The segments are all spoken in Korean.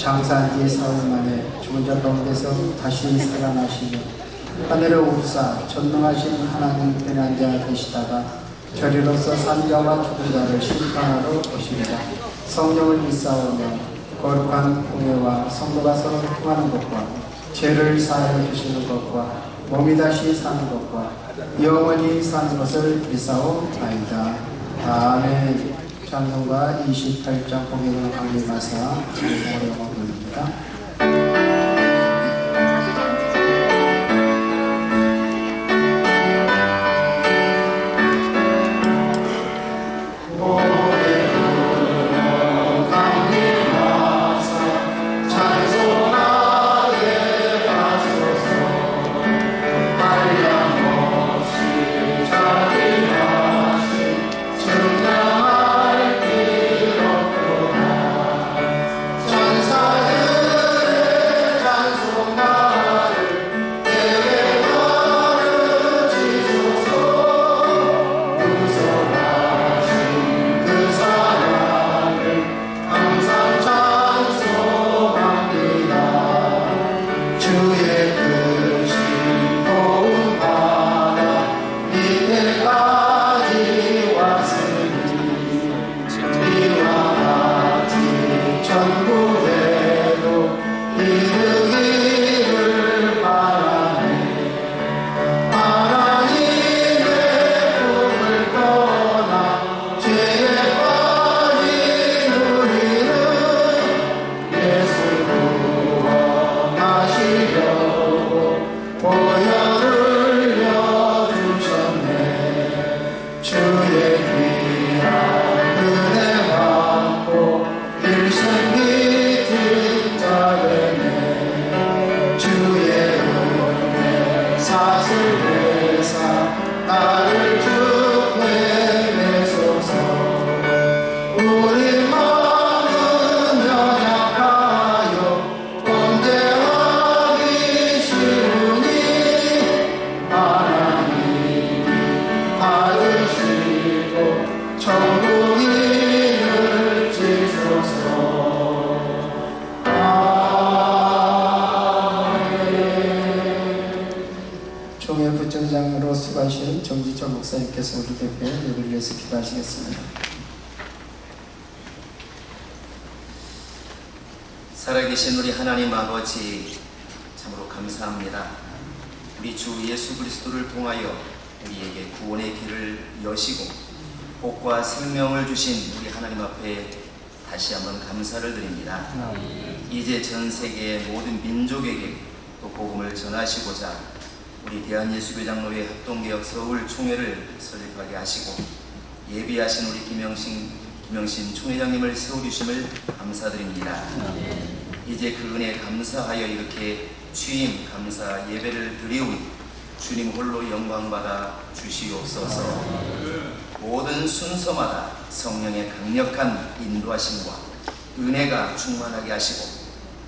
장사한 지 사흘 만에 죽은 자 가운데서 다시 살아나시며 하늘에 오르사 전능하신 하나님 편에 앉아 계시다가 저리로서 산자와 죽은 자를 심판하러 오십니다. 성령을 믿사오며 거룩한 공예와 성도가 서로 통하는 것과 죄를 사하여 주시는 것과 몸이 다시 사는 것과 영원히 사는 것을 믿사오나이다. 아멘. 찬송가 28장 고백으로 강림하사 찬송으로 영광 돌립니다. 총회부총장으로 수고하신 정지철 목사님께서 우리 대표의 예배를 위해서 기도하시겠습니다. 살아계신 우리 하나님 아버지, 참으로 감사합니다. 우리 주 예수 그리스도를 통하여 우리에게 구원의 길을 여시고 복과 생명을 주신 우리 하나님 앞에 다시 한번 감사를 드립니다. 이제 전 세계의 모든 민족에게 또 복음을 전하시고자 우리 대한예수교장로회 합동개혁 서울 총회를 설립하게 하시고 예비하신 우리 김영신 총회장님을 세워주심을 감사드립니다. 이제 그 은혜에 감사하여 이렇게 취임 감사 예배를 드리오니 주님 홀로 영광받아 주시옵소서. 모든 순서마다 성령의 강력한 인도하심과 은혜가 충만하게 하시고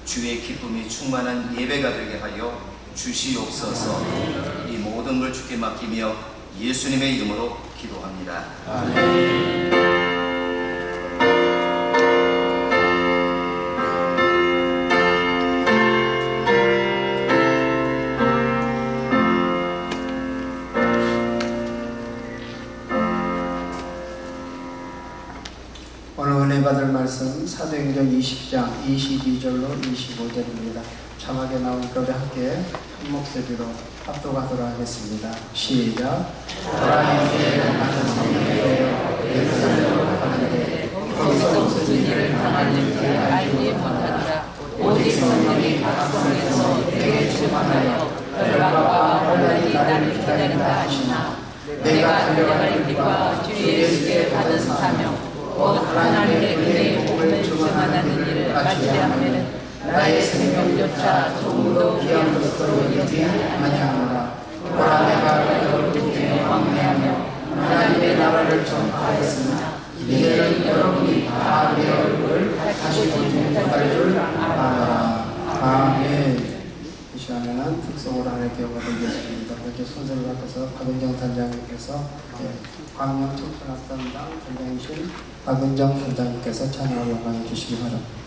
주의 기쁨이 충만한 예배가 되게 하여 주시옵소서. 이 모든 걸 주께 맡기며 예수님의 이름으로 기도합니다. 아멘. 오늘 은혜 받을 말씀 사도행전 20장 22절로 25절입니다. 자막에 나온 글에 함께 한 목소리로 합독하도록 하겠습니다. 시작. 하나님께 많은 성령이여 예루살렘으로 가는데 거기서 무슨 일을 당하는지 알지 못하노라. 오직 성령이 각성에서 내게 충만하여 열방과 혼란이 나를 기다린다 하시나 내가 달려갈 길과 주 예수께 받은 사명 곧 하나님의 은혜의 복을 증언하는 일을 마치려하면 나의 생명조차 조금도 귀한 것으로 여기지 아니하노라. 보라 내가 여러분께 왕래하며 하나님의 나라를 전파하였으나 이제는 여러분이 다 내 얼굴을 다시 보지 못할 줄 알아라. 아멘. 이 시간에는 특성으로 하나님께 영광을 드리겠습니다. 먼저 순서를 바꿔서 박은정 단장님께서 광명 청소년학생당 단장이신 박은정 단장님께서 찬양을 영광해 주시기 바랍니다.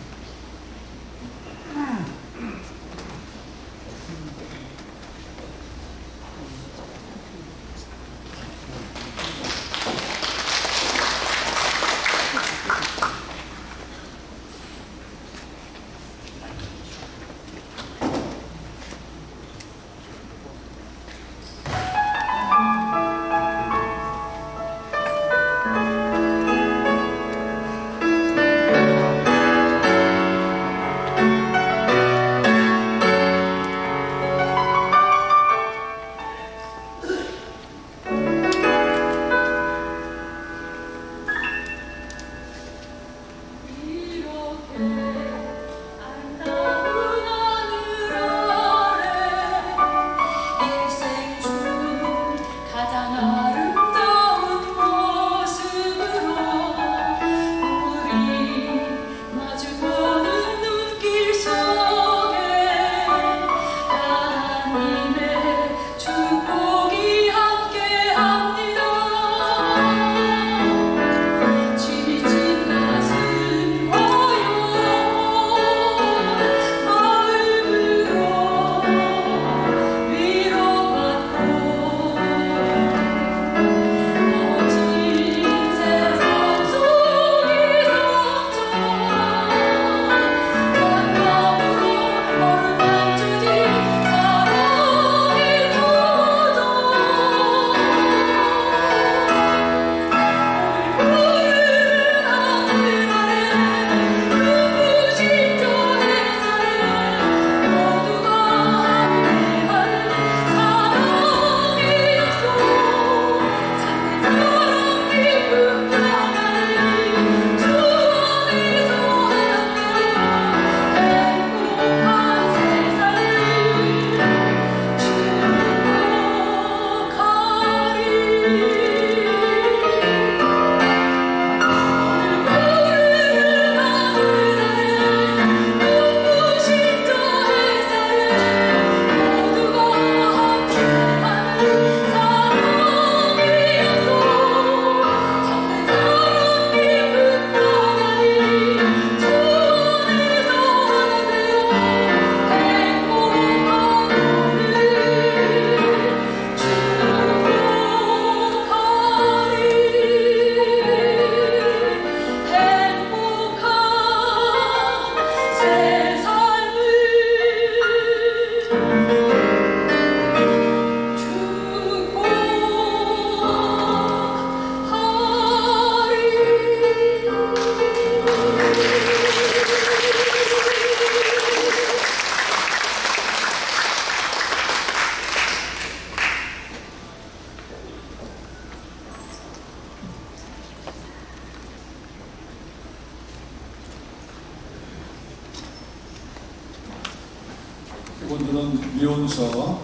이분들은 미혼서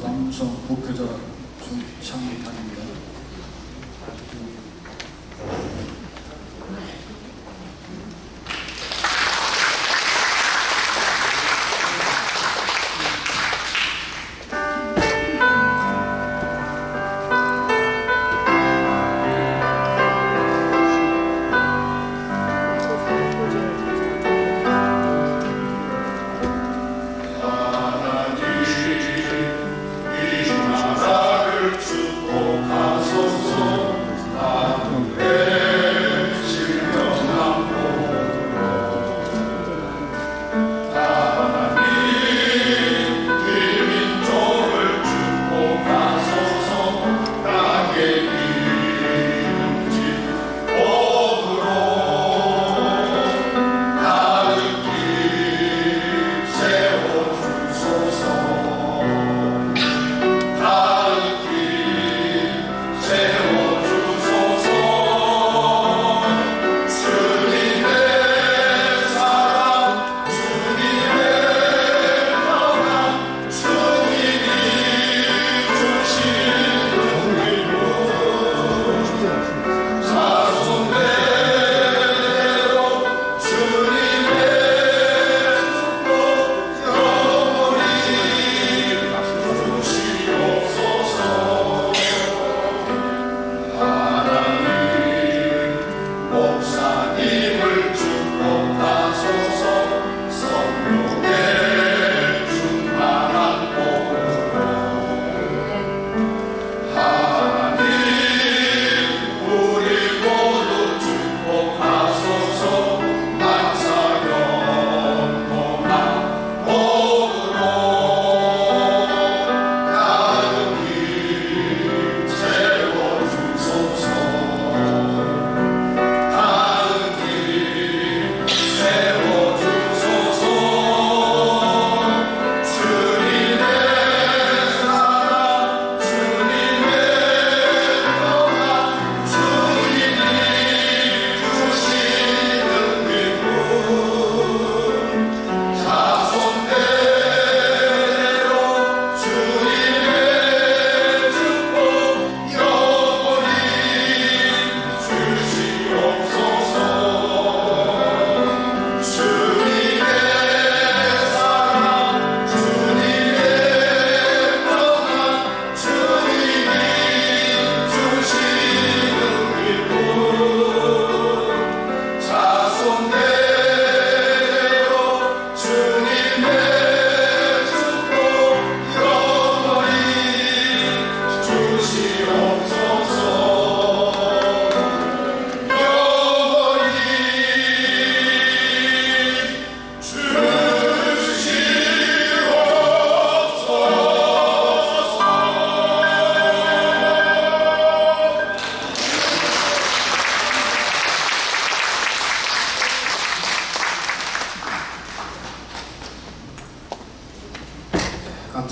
남성 목회자 중창단입니다.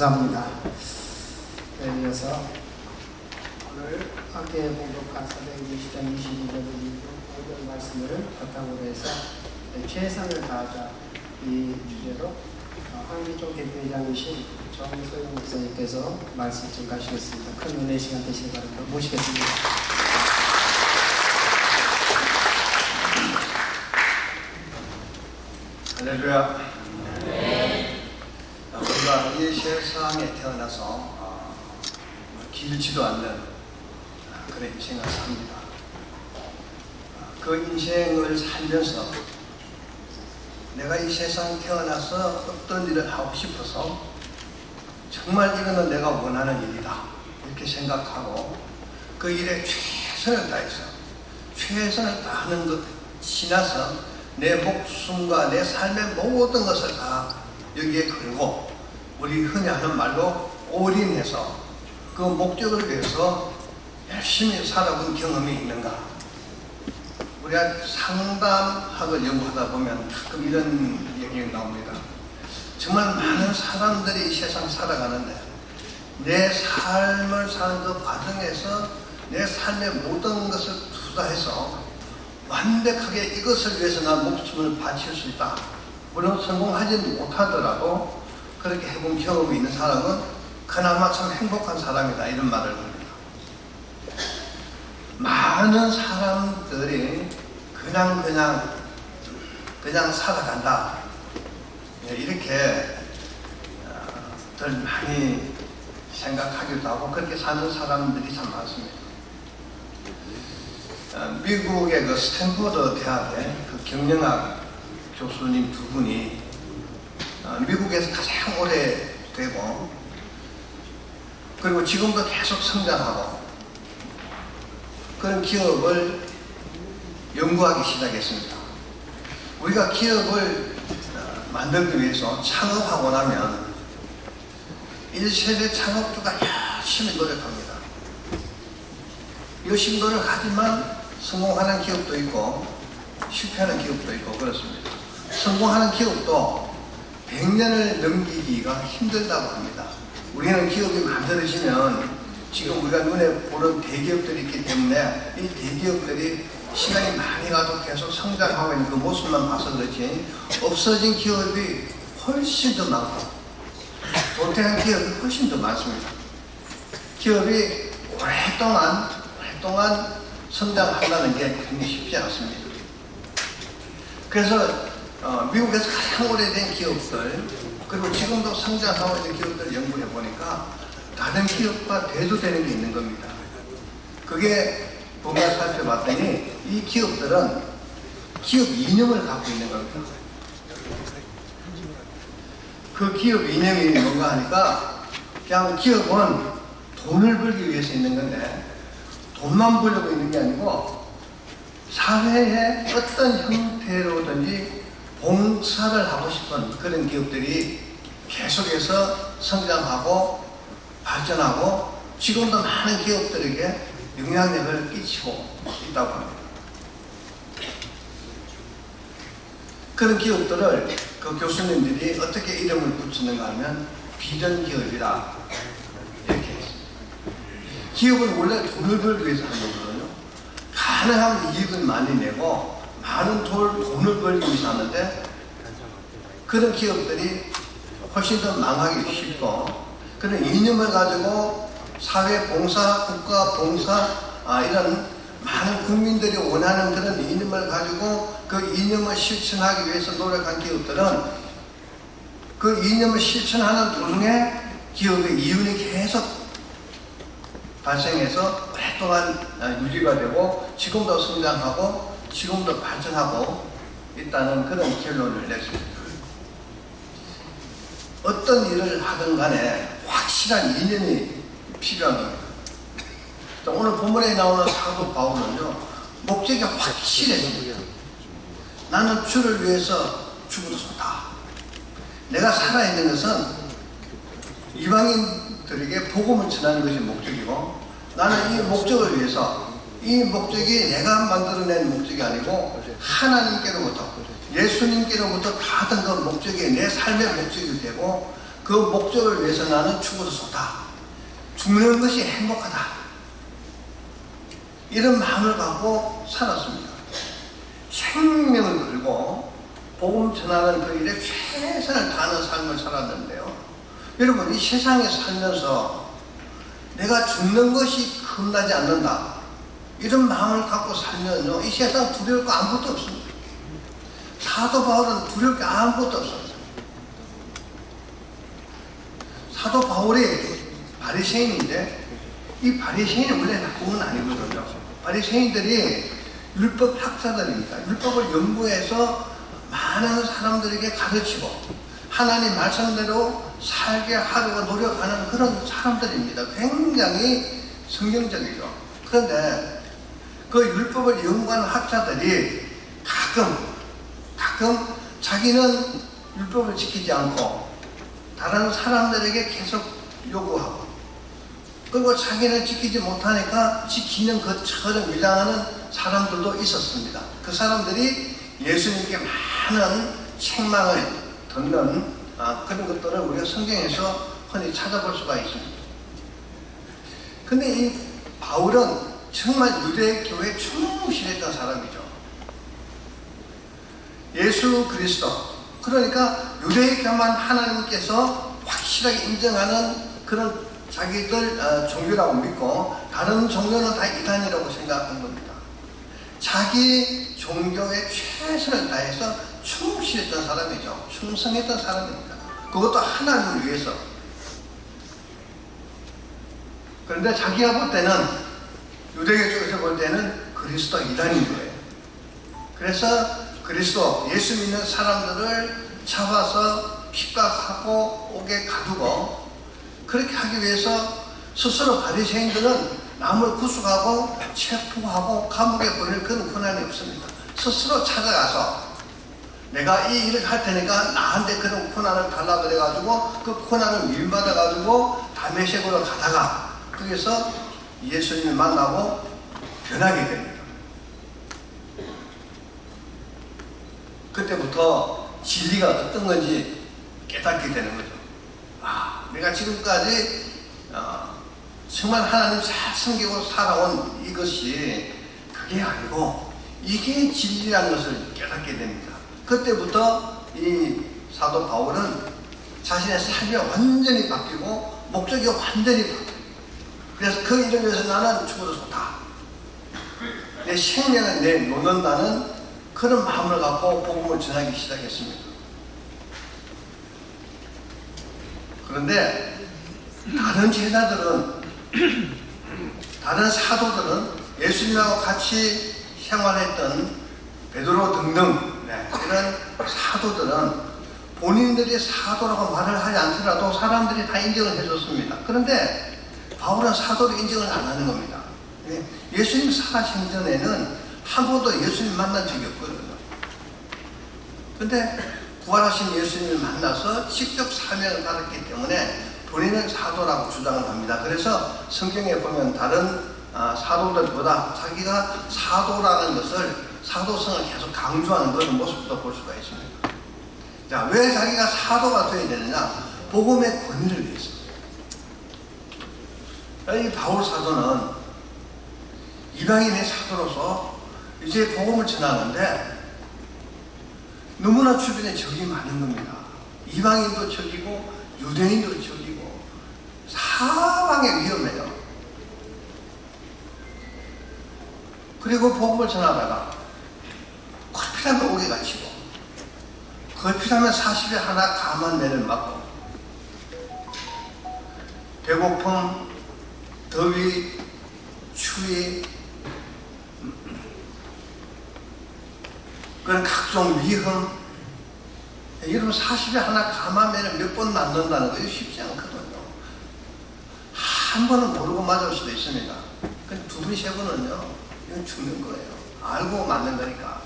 감사합니다. 이어서 오늘 함께 봉독한 사도행전 20장 22절 25절 말씀을 바탕으로 해서 최선을 다하자 이 주제로 한기종 대표회장이신 정소영 목사님께서 말씀 증가하시겠습니다. 큰 은혜 시간 되시기 바랍니다. 모시겠습니다. 할렐루야. 우리가 이 세상에 태어나서 길지도 않는 그런 인생을 삽니다. 그 인생을 살면서 내가 이 세상에 태어나서 어떤 일을 하고 싶어서 정말 이거는 내가 원하는 일이다 이렇게 생각하고 그 일에 최선을 다해서 최선을 다하는 것 지나서 내 목숨과 내 삶의 모든 것을 다 여기에 걸고 우리 흔히 하는 말로 올인해서 그 목적을 위해서 열심히 살아본 경험이 있는가? 우리가 상담학을 연구하다 보면 가끔 이런 얘기가 나옵니다. 정말 많은 사람들이 이 세상 살아가는데 내 삶을 사는 그 과정에서 내 삶의 모든 것을 투자해서 완벽하게 이것을 위해서 난 목숨을 바칠 수 있다. 물론 성공하지 못하더라도 그렇게 해본 경험이 있는 사람은 그나마 참 행복한 사람이다 이런 말을 합니다. 많은 사람들이 그냥 살아간다 이렇게 들 많이 생각하기도 하고 그렇게 사는 사람들이 참 많습니다. 미국의 그 스탠포드 대학의 그 경영학 교수님 두 분이 미국에서 가장 오래 되고 그리고 지금도 계속 성장하고 그런 기업을 연구하기 시작했습니다. 우리가 기업을 만들기 위해서 창업하고 나면 1세대 창업주가 열심히 노력합니다. 열심히 노력하지만 성공하는 기업도 있고 실패하는 기업도 있고 그렇습니다. 성공하는 기업도 100년을 넘기기가 힘들다고 합니다. 우리는 기업이 만들어지면 지금 우리가 눈에 보는 대기업들이 있기 때문에 이 대기업들이 시간이 많이 가도 계속 성장하고 있는 그 모습만 봐서 그렇지 없어진 기업이 훨씬 더 많고 도태한 기업이 훨씬 더 많습니다. 기업이 오랫동안 성장한다는 게 굉장히 쉽지 않습니다. 그래서 미국에서 가장 오래된 기업들 그리고 지금도 성장하고 있는 기업들을 연구해 보니까 다른 기업과 대조되는 게 있는 겁니다. 그게 보면 살펴봤더니 이 기업들은 기업 이념을 갖고 있는 겁니다. 그 기업 이념이 뭔가 하니까 그냥 기업은 돈을 벌기 위해서 있는 건데 돈만 벌려고 있는 게 아니고 사회의 어떤 형태로든지 봉사를 하고 싶은 그런 기업들이 계속해서 성장하고 발전하고 지금도 많은 기업들에게 영향력을 끼치고 있다고 합니다. 그런 기업들을 그 교수님들이 어떻게 이름을 붙이는가 하면 비전 기업이라 이렇게 했습니다. 기업은 원래 돈을 벌기 위해서 하는 거거든요. 가능한 이익을 많이 내고 많은 돈을 벌기 위해서 하는데 그런 기업들이 훨씬 더 망하기 쉽고 그런 이념을 가지고 사회 봉사, 국가 봉사 이런 많은 국민들이 원하는 그런 이념을 가지고 그 이념을 실천하기 위해서 노력한 기업들은 그 이념을 실천하는 도중에 기업의 이윤이 계속 발생해서 오랫동안 유지가 되고 지금도 성장하고 지금도 발전하고 있다는 그런 결론을 냈습니다. 어떤 일을 하든 간에 확실한 이념이 필요한 겁니다. 오늘 본문에 나오는 사도 바울은요, 목적이 확실했습니다. 나는 주를 위해서 죽어도 좋다. 내가 살아있는 것은 이방인들에게 복음을 전하는 것이 목적이고 나는 이 목적을 위해서 이 목적이 내가 만들어낸 목적이 아니고 하나님께로부터 예수님께로부터 받은 그 목적이 내 삶의 목적이 되고 그 목적을 위해서 나는 죽어도 좋다. 죽는 것이 행복하다. 이런 마음을 갖고 살았습니다. 생명을 걸고 복음 전하는 그 일에 최선을 다하는 삶을 살았는데요. 여러분 이 세상에 살면서 내가 죽는 것이 겁나지 않는다. 이런 마음을 갖고 살면요. 이 세상 두려울 거 아무것도 없습니다. 사도 바울은 두려울 게 아무것도 없었어요. 사도 바울이 바리새인인데 이 바리새인이 원래 나쁜 건 아니거든요. 바리새인들이 율법 학자들입니다. 율법을 연구해서 많은 사람들에게 가르치고 하나님 말씀대로 살게 하려고 노력하는 그런 사람들입니다. 굉장히 성경적이죠. 그런데 그 율법을 연구하는 학자들이 가끔 자기는 율법을 지키지 않고 다른 사람들에게 계속 요구하고 그리고 자기는 지키지 못하니까 지키는 것처럼 위장하는 사람들도 있었습니다. 그 사람들이 예수님께 많은 책망을 듣는 그런 것들을 우리가 성경에서 흔히 찾아볼 수가 있습니다. 근데 이 바울은 정말 유대 교회에 충실했던 사람이죠. 예수 그리스도, 그러니까 유대교만 하나님께서 확실하게 인정하는 그런 자기들 종교라고 믿고 다른 종교는 다 이단이라고 생각하는 겁니다. 자기 종교에 최선을 다해서 충실했던 사람이죠. 충성했던 사람입니다. 그것도 하나님을 위해서. 그런데 자기가 볼 때는, 유대교 쪽에서 볼 때는 그리스도 이단인 거예요. 그래서 그리스도, 예수 믿는 사람들을 잡아서 핍박하고 옥에 가두고, 그렇게 하기 위해서 스스로 바리새인들은 남을 구속하고 체포하고 감옥에 보낼 그런 권한이 없습니다. 스스로 찾아가서 내가 이 일을 할 테니까 나한테 그런 권한을 달라 그래가지고 그 권한을 위임받아가지고 다메섹으로 가다가 거기서 예수님을 만나고 변하게 됩니다. 그때부터 진리가 어떤 건지 깨닫게 되는 거죠. 내가 지금까지 정말 하나님 잘 섬기고 살아온 이것이 그게 아니고 이게 진리라는 것을 깨닫게 됩니다. 그때부터 이 사도 바울은 자신의 삶이 완전히 바뀌고 목적이 완전히 바뀌고, 그래서 그 일을 위해서 나는 죽어도 좋다, 내 생명을 내놓는다는 그런 마음을 갖고 복음을 전하기 시작했습니다. 그런데 다른 제자들은, 다른 사도들은, 예수님하고 같이 생활했던 베드로 등등 이런 사도들은 본인들이 사도라고 말을 하지 않더라도 사람들이 다 인정을 해줬습니다. 그런데 바울은 사도를 인정을 안 하는 겁니다. 예수님 살아신 전에는 한 번도 예수님 만난 적이 없거든요. 그런데 부활하신 예수님을 만나서 직접 사명을 받았기 때문에 본인은 사도라고 주장을 합니다. 그래서 성경에 보면 다른 사도들보다 자기가 사도라는 것을, 사도성을 계속 강조하는 그런 모습도 볼 수가 있습니다. 자, 왜 자기가 사도가 되어야 되느냐? 복음의 권위를 위해서. 이 바울 사도는 이방인의 사도로서 이제 복음을 전하는데 너무나 주변에 적이 많은 겁니다. 이방인도 적이고 유대인도 적이고 사방에 위험해요. 그리고 복음을 전하다가 걸핏하면 옥에 갇히고, 걸핏하면 40일 하나 감한 매를 맞고, 배고픔, 더위, 추위, 그런 각종 위험, 여러분 40일 하나 감한 매를 몇 번 맞는다는 거 쉽지 않거든요. 한 번은 모르고 맞을 수도 있습니다. 근데 두 번, 세 번은요, 이건 죽는 거예요. 알고 맞는 거니까.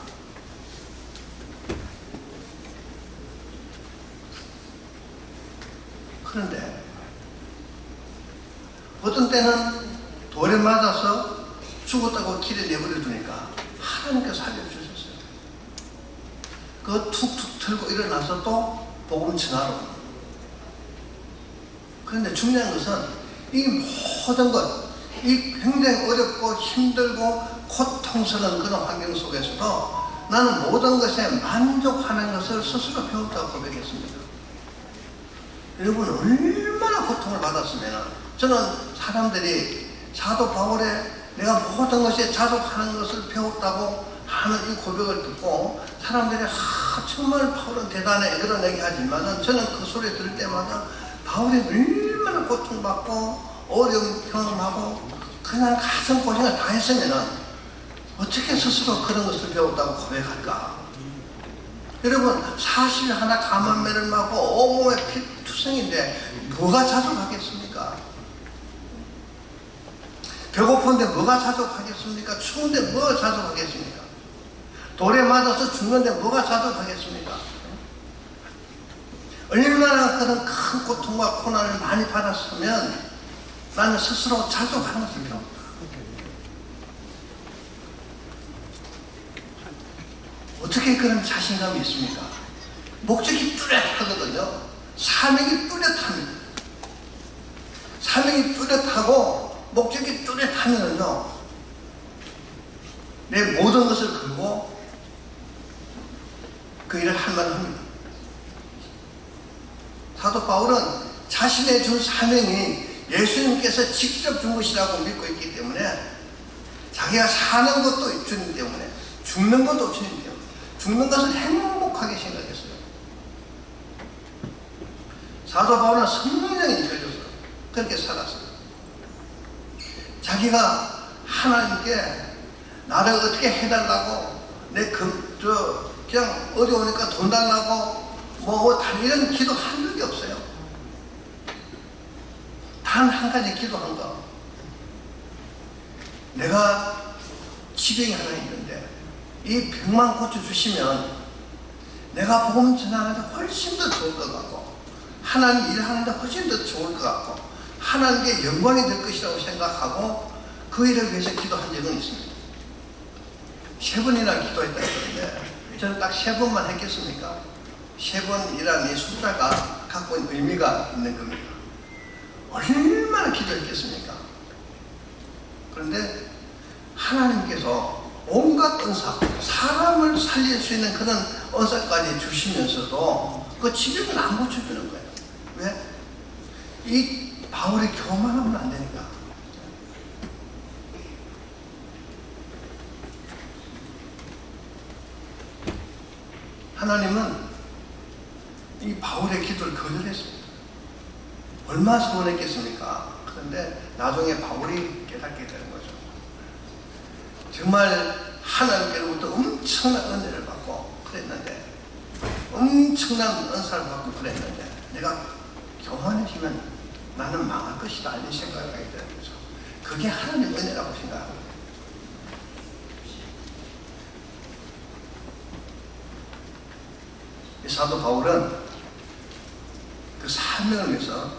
그런데 어떤 때는 돌에 맞아서 죽었다고 길에 내버려 두니까 하나님께서 살려주셨어요. 그거 툭툭 털고 일어나서 또 복음 전하러. 그런데 중요한 것은 이 모든 것, 이 굉장히 어렵고 힘들고 고통스러운 그런 환경 속에서도 나는 모든 것에 만족하는 것을 스스로 배웠다고 고백했습니다. 여러분 얼마나 고통을 받았으면, 저는 사람들이 사도 바울의 내가 모든 것에 자족하는 것을 배웠다고 하는 이 고백을 듣고 사람들이 정말 바울은 대단해 그런 얘기 하지만, 저는 그 소리 들을 때마다 바울이 얼마나 고통받고 어려움 경험하고 그냥 가슴 고생을 다 했으면 어떻게 스스로 그런 것을 배웠다고 고백할까? 여러분 40일 하나 감한 매를 맞고 온몸에 피투성인데 뭐가 자족하겠습니까? 배고픈데 뭐가 자족하겠습니까? 추운데 뭐가 자족하겠습니까? 돌에 맞아서 죽는데 뭐가 자족하겠습니까? 얼마나 그런 큰 고통과 고난을 많이 받았으면 나는 스스로 자족하는 것을 배웠다. 어떻게 그런 자신감이 있습니까? 목적이 뚜렷하거든요. 사명이 뚜렷합니다. 사명이 뚜렷하고 목적이 뚜렷하면요, 내 모든 것을 걸고 그 일을 할 만합니다. 사도 바울은 자신의 준 사명이 예수님께서 직접 준 것이라고 믿고 있기 때문에 자기가 사는 것도 주님 때문에 죽는 것도 주님 때문에 죽는 것을 행복하게 생각했어요. 사도 바울은 성령이 걸려서 그렇게 살았어요. 자기가 하나님께 나를 어떻게 해달라고 그냥 어디 오니까 돈 달라고 이런 기도 한 적이 없어요. 단 한 가지 기도한 거. 내가 지병이 하나 있는데 이 병만 고쳐주시면 내가 복음 전하는데 훨씬 더 좋을 것 같고 하나님 일하는데 훨씬 더 좋을 것 같고 하나님께 영광이 될 것이라고 생각하고 그 일을 위해서 기도한 적은 있습니다. 3번이나 기도했다 했는데 저는 딱 3번만 했겠습니까? 3번이라는 이 숫자가 갖고 있는 의미가 있는 겁니다. 얼마나 기도했겠습니까? 그런데 하나님께서 온갖 은사, 사람을 살릴 수 있는 그런 은사까지 주시면서도 그 지병을 안 고쳐주는 거예요. 왜? 이 바울이 교만하면 안 되니까. 하나님은 이 바울의 기도를 거절했습니다. 얼마나 서운했겠습니까? 그런데 나중에 바울이 깨닫게 되는 거죠. 정말 하나님께로부터 엄청난 은혜를 받고 그랬는데 엄청난 은사를 받고 그랬는데 내가 교만해지면 나는 망할 것이다 이런 생각을 하게 되는 거죠. 그게 하나님의 은혜라고 생각합니다. 이 사도 바울은 그 사명을 위해서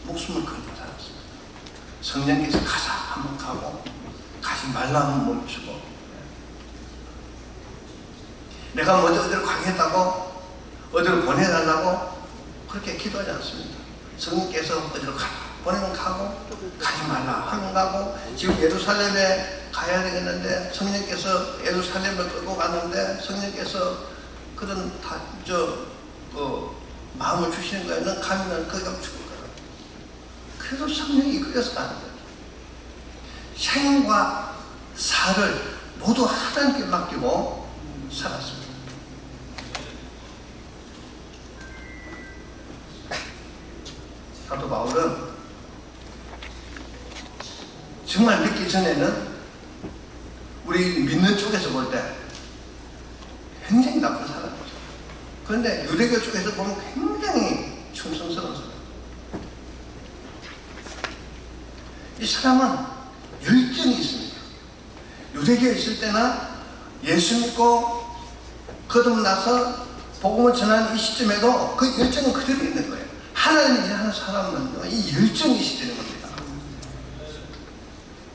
목숨을 걸고 살았습니다. 성령께서 가자 한번 가고 가지 말라 하면 멈추고 내가 먼저 어디로 가겠다고 어디로 보내달라고 그렇게 기도하지 않습니다. 성령께서 어디로 보내면 가고 가지 말라 하면 가고 지금 예루살렘에 가야 되겠는데 성령께서 예루살렘을 끌고 갔는데 성령께서 그런 마음을 주시는 거예요. 넌 가면 거기 가면 죽을 거야. 그래서 성령이 이끌려서 가는 거예요. 생과 사를 모두 하나님께 맡기고 살았습니다. 사도 바울은 정말 믿기 전에는 우리 믿는 쪽에서 볼 때 굉장히 나쁜 사람이죠. 그런데 유대교 쪽에서 보면 굉장히 충성스러운 사람. 이 사람은 열정이 있습니다. 유대교에 있을 때나 예수 믿고 거듭나서 복음을 전하는 이 시점에도 그 열정은 그대로 있는 거예요. 하나님을 일하는 사람은 이 열정이 있어야 되는 겁니다.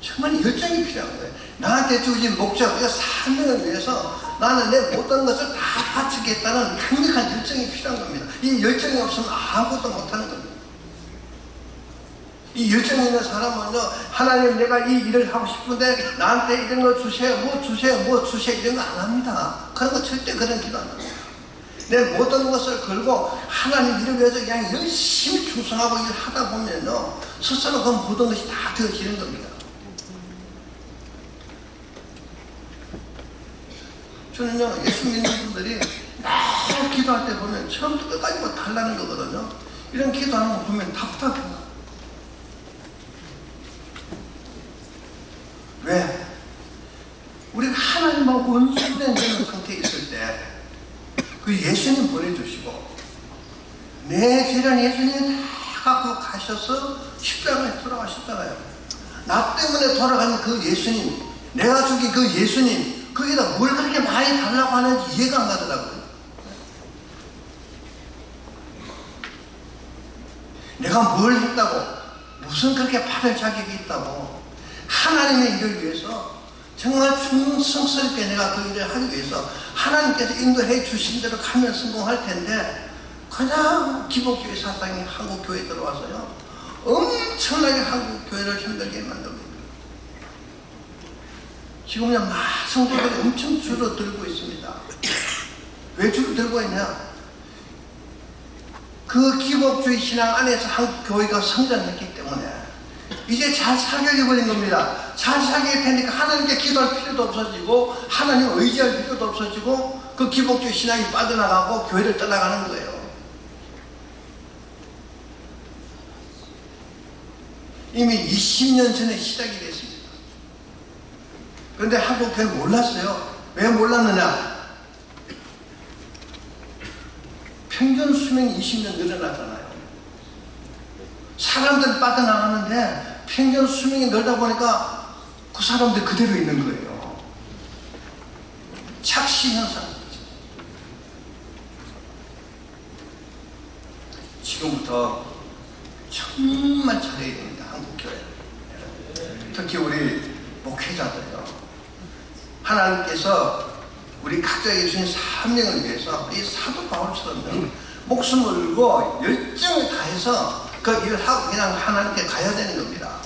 정말 열정이 필요한 거예요. 나한테 주어진 목적, 이 사명을 위해서 나는 내 모든 것을 다 바치겠다는 강력한 열정이 필요한 겁니다. 이 열정이 없으면 아무것도 못하는 겁니다. 이 열정이 있는 사람은요, 하나님 내가 이 일을 하고 싶은데 나한테 이런 거 주세요, 뭐 주세요 이런 거 안 합니다. 그런 거 절대 그런 기도 안 합니다. 내 모든 것을 걸고 하나님 일을 위해서 그냥 열심히 충성하고 일하다 보면요, 스스로 그 모든 것이 다 되어지는 겁니다. 저는요, 예수 믿는 분들이 막 기도할 때 보면 처음부터 끝까지 뭐 달라는 거거든요. 이런 기도하는 거 보면 답답해요. 왜? 우리가 하나님하고 원수된 그런 상태에 있을 때 그 예수님 보내주시고 내 죄를 예수님이 다 갖고 가셔서 십자가에 돌아가셨잖아요. 나 때문에 돌아가는 그 예수님, 내가 죽인 그 예수님, 거기다 뭘 그렇게 많이 달라고 하는지 이해가 안 가더라고요. 내가 뭘 했다고, 무슨 그렇게 받을 자격이 있다고, 하나님의 일을 위해서 정말 충성스럽게 내가 그 일을 하기 위해서 하나님께서 인도해 주신 대로 가면 성공할 텐데 그냥 기복교회 사상이 한국교회에 들어와서요, 엄청나게 한국교회를 힘들게 만듭니다. 지금요, 막 성도들이 엄청 줄어들고 있습니다. 왜 줄어들고 있냐? 그 그 기복주의 신앙 안에서 한국 교회가 성장했기 때문에 이제 잘 살게 되버린 겁니다. 잘 살게 되니까 하나님께 기도할 필요도 없어지고 하나님 의지할 필요도 없어지고 그 기복주의 신앙이 빠져나가고 교회를 떠나가는 거예요. 이미 20년 전에 시작이 됐습니다. 그런데 한국 교회는 몰랐어요. 왜 몰랐느냐? 평균 수명이 20년 늘어나잖아요. 사람들 빠져나가는데 평균 수명이 늘다 보니까 그 사람들 그대로 있는 거예요. 착시 현상. 지금부터 정말 잘해야 됩니다. 한국교회. 특히 우리 목회자들요. 하나님께서 우리 각자에게 주신 사명을 위해서 이 사도 바울처럼 목숨을 걸고 열정을 다해서 그 일을 하고 그냥 하나님께 가야 되는 겁니다.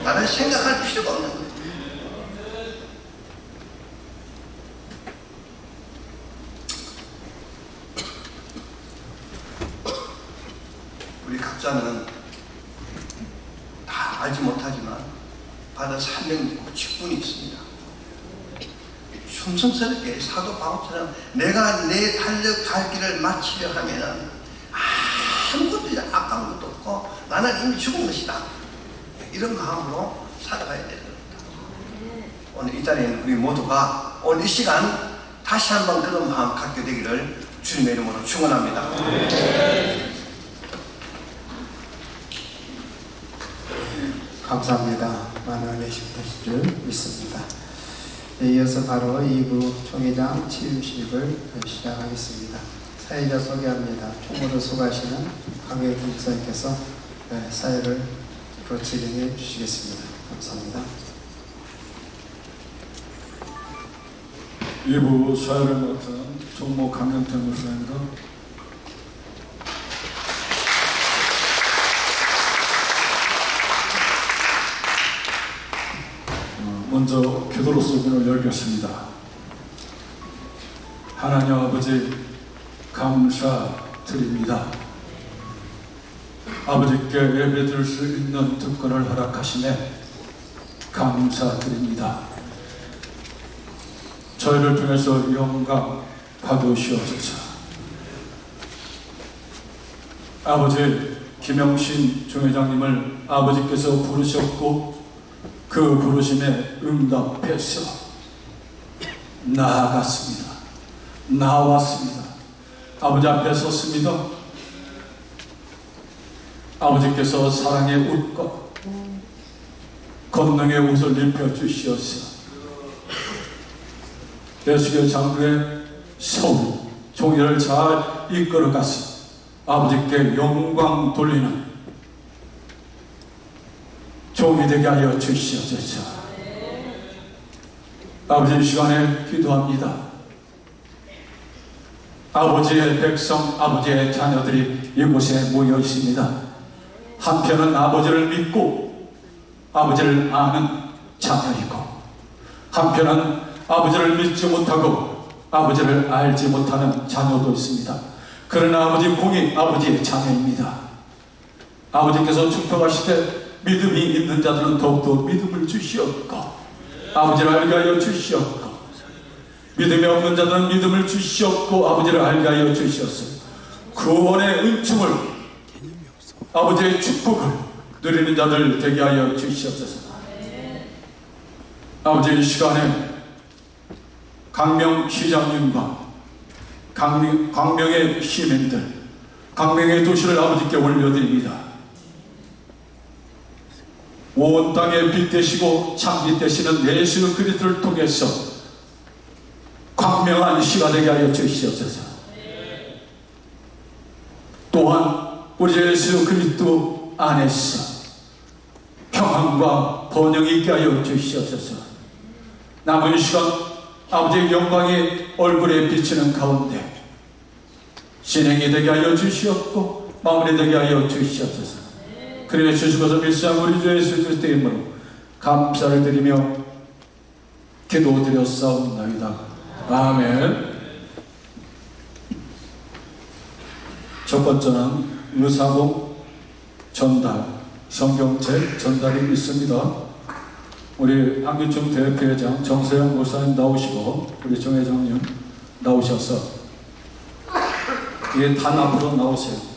다른 생각할 필요가 없는 거예요. 우리 각자는 다 알지 못하지만 받은 사명이 있고 직분이 있습니다. 충성스럽게 사도 바울처럼 내가 내 달려갈 길을 마치려 하면은 아무것도 아까운 것도 없고 나는 이미 죽은 것이다. 이런 마음으로 살아가야 되는 겁니다. 오늘 이 자리에 우리 모두가 오늘 이 시간 다시 한번 그런 마음 갖게 되기를 주님의 이름으로 축원합니다. 감사합니다. 많은 은혜 주실 줄 믿습니다. 이어서 바로 2부 총회장 취임식을 시작하겠습니다. 사회자 소개합니다. 총무를 수고하시는 강혜국 목사님께서 사회를 진행해 주시겠습니다. 감사합니다. 2부 사회를 맡은 총무 강경태 목사입니다. 먼저 기도로서 문을 열겠습니다. 하나님 아버지 감사드립니다. 아버지께 예배드릴 수 있는 특권을 허락하시네 감사드립니다. 저희를 통해서 영광 받으시옵소서. 아버지 김영신 총회장님을 아버지께서 부르셨고 그 부르심에 응답해서 나아갔습니다. 나왔습니다. 아버지 앞에 섰습니다. 아버지께서 사랑의 옷과 권능의 옷을 입혀주시어서 대수교 장로의 서울 종회를 잘 이끌어가서 아버지께 영광 돌리는 종이 되게 하여 주시옵소서. 아버지 이 시간에 기도합니다. 아버지의 백성, 아버지의 자녀들이 이곳에 모여 있습니다. 한편은 아버지를 믿고 아버지를 아는 자녀이고 한편은 아버지를 믿지 못하고 아버지를 알지 못하는 자녀도 있습니다. 그러나 아버지 공이 아버지의 자녀입니다. 아버지께서 축복하실 때 믿음이 있는 자들은 더욱더 믿음을 주시옵고 아버지를 알게 하여 주시옵고 믿음이 없는 자들은 믿음을 주시옵고 아버지를 알게 하여 주시옵소서. 구원의 은총을 아버지의 축복을 누리는 자들 되게 하여 주시옵소서. 아버지 이 시간에 강명 시장님과 광명의 시민들 광명의 도시를 아버지께 올려드립니다. 온 땅에 빛 되시고 창빛 되시는 예수 그리스도를 통해서 광명한 시가 되게 하여 주시옵소서. 또한 우리 예수 그리스도 안에서 평안과 번영이 있게 하여 주시옵소서. 남은 시간 아버지의 영광이 얼굴에 비치는 가운데 진행이 되게 하여 주시옵고 마무리되게 하여 주시옵소서. 그래 주시고서 밀수한 우리 주 예수 그리스도의 이름으로 감사를 드리며 기도드렸사옵나이다. 아멘. 첫 번째는 의사봉 전달, 성경책 전달이 있습니다. 우리 안규충 대표회장 정세영 목사님 나오시고 우리 정 회장님 나오셔서 단 앞으로 나오세요.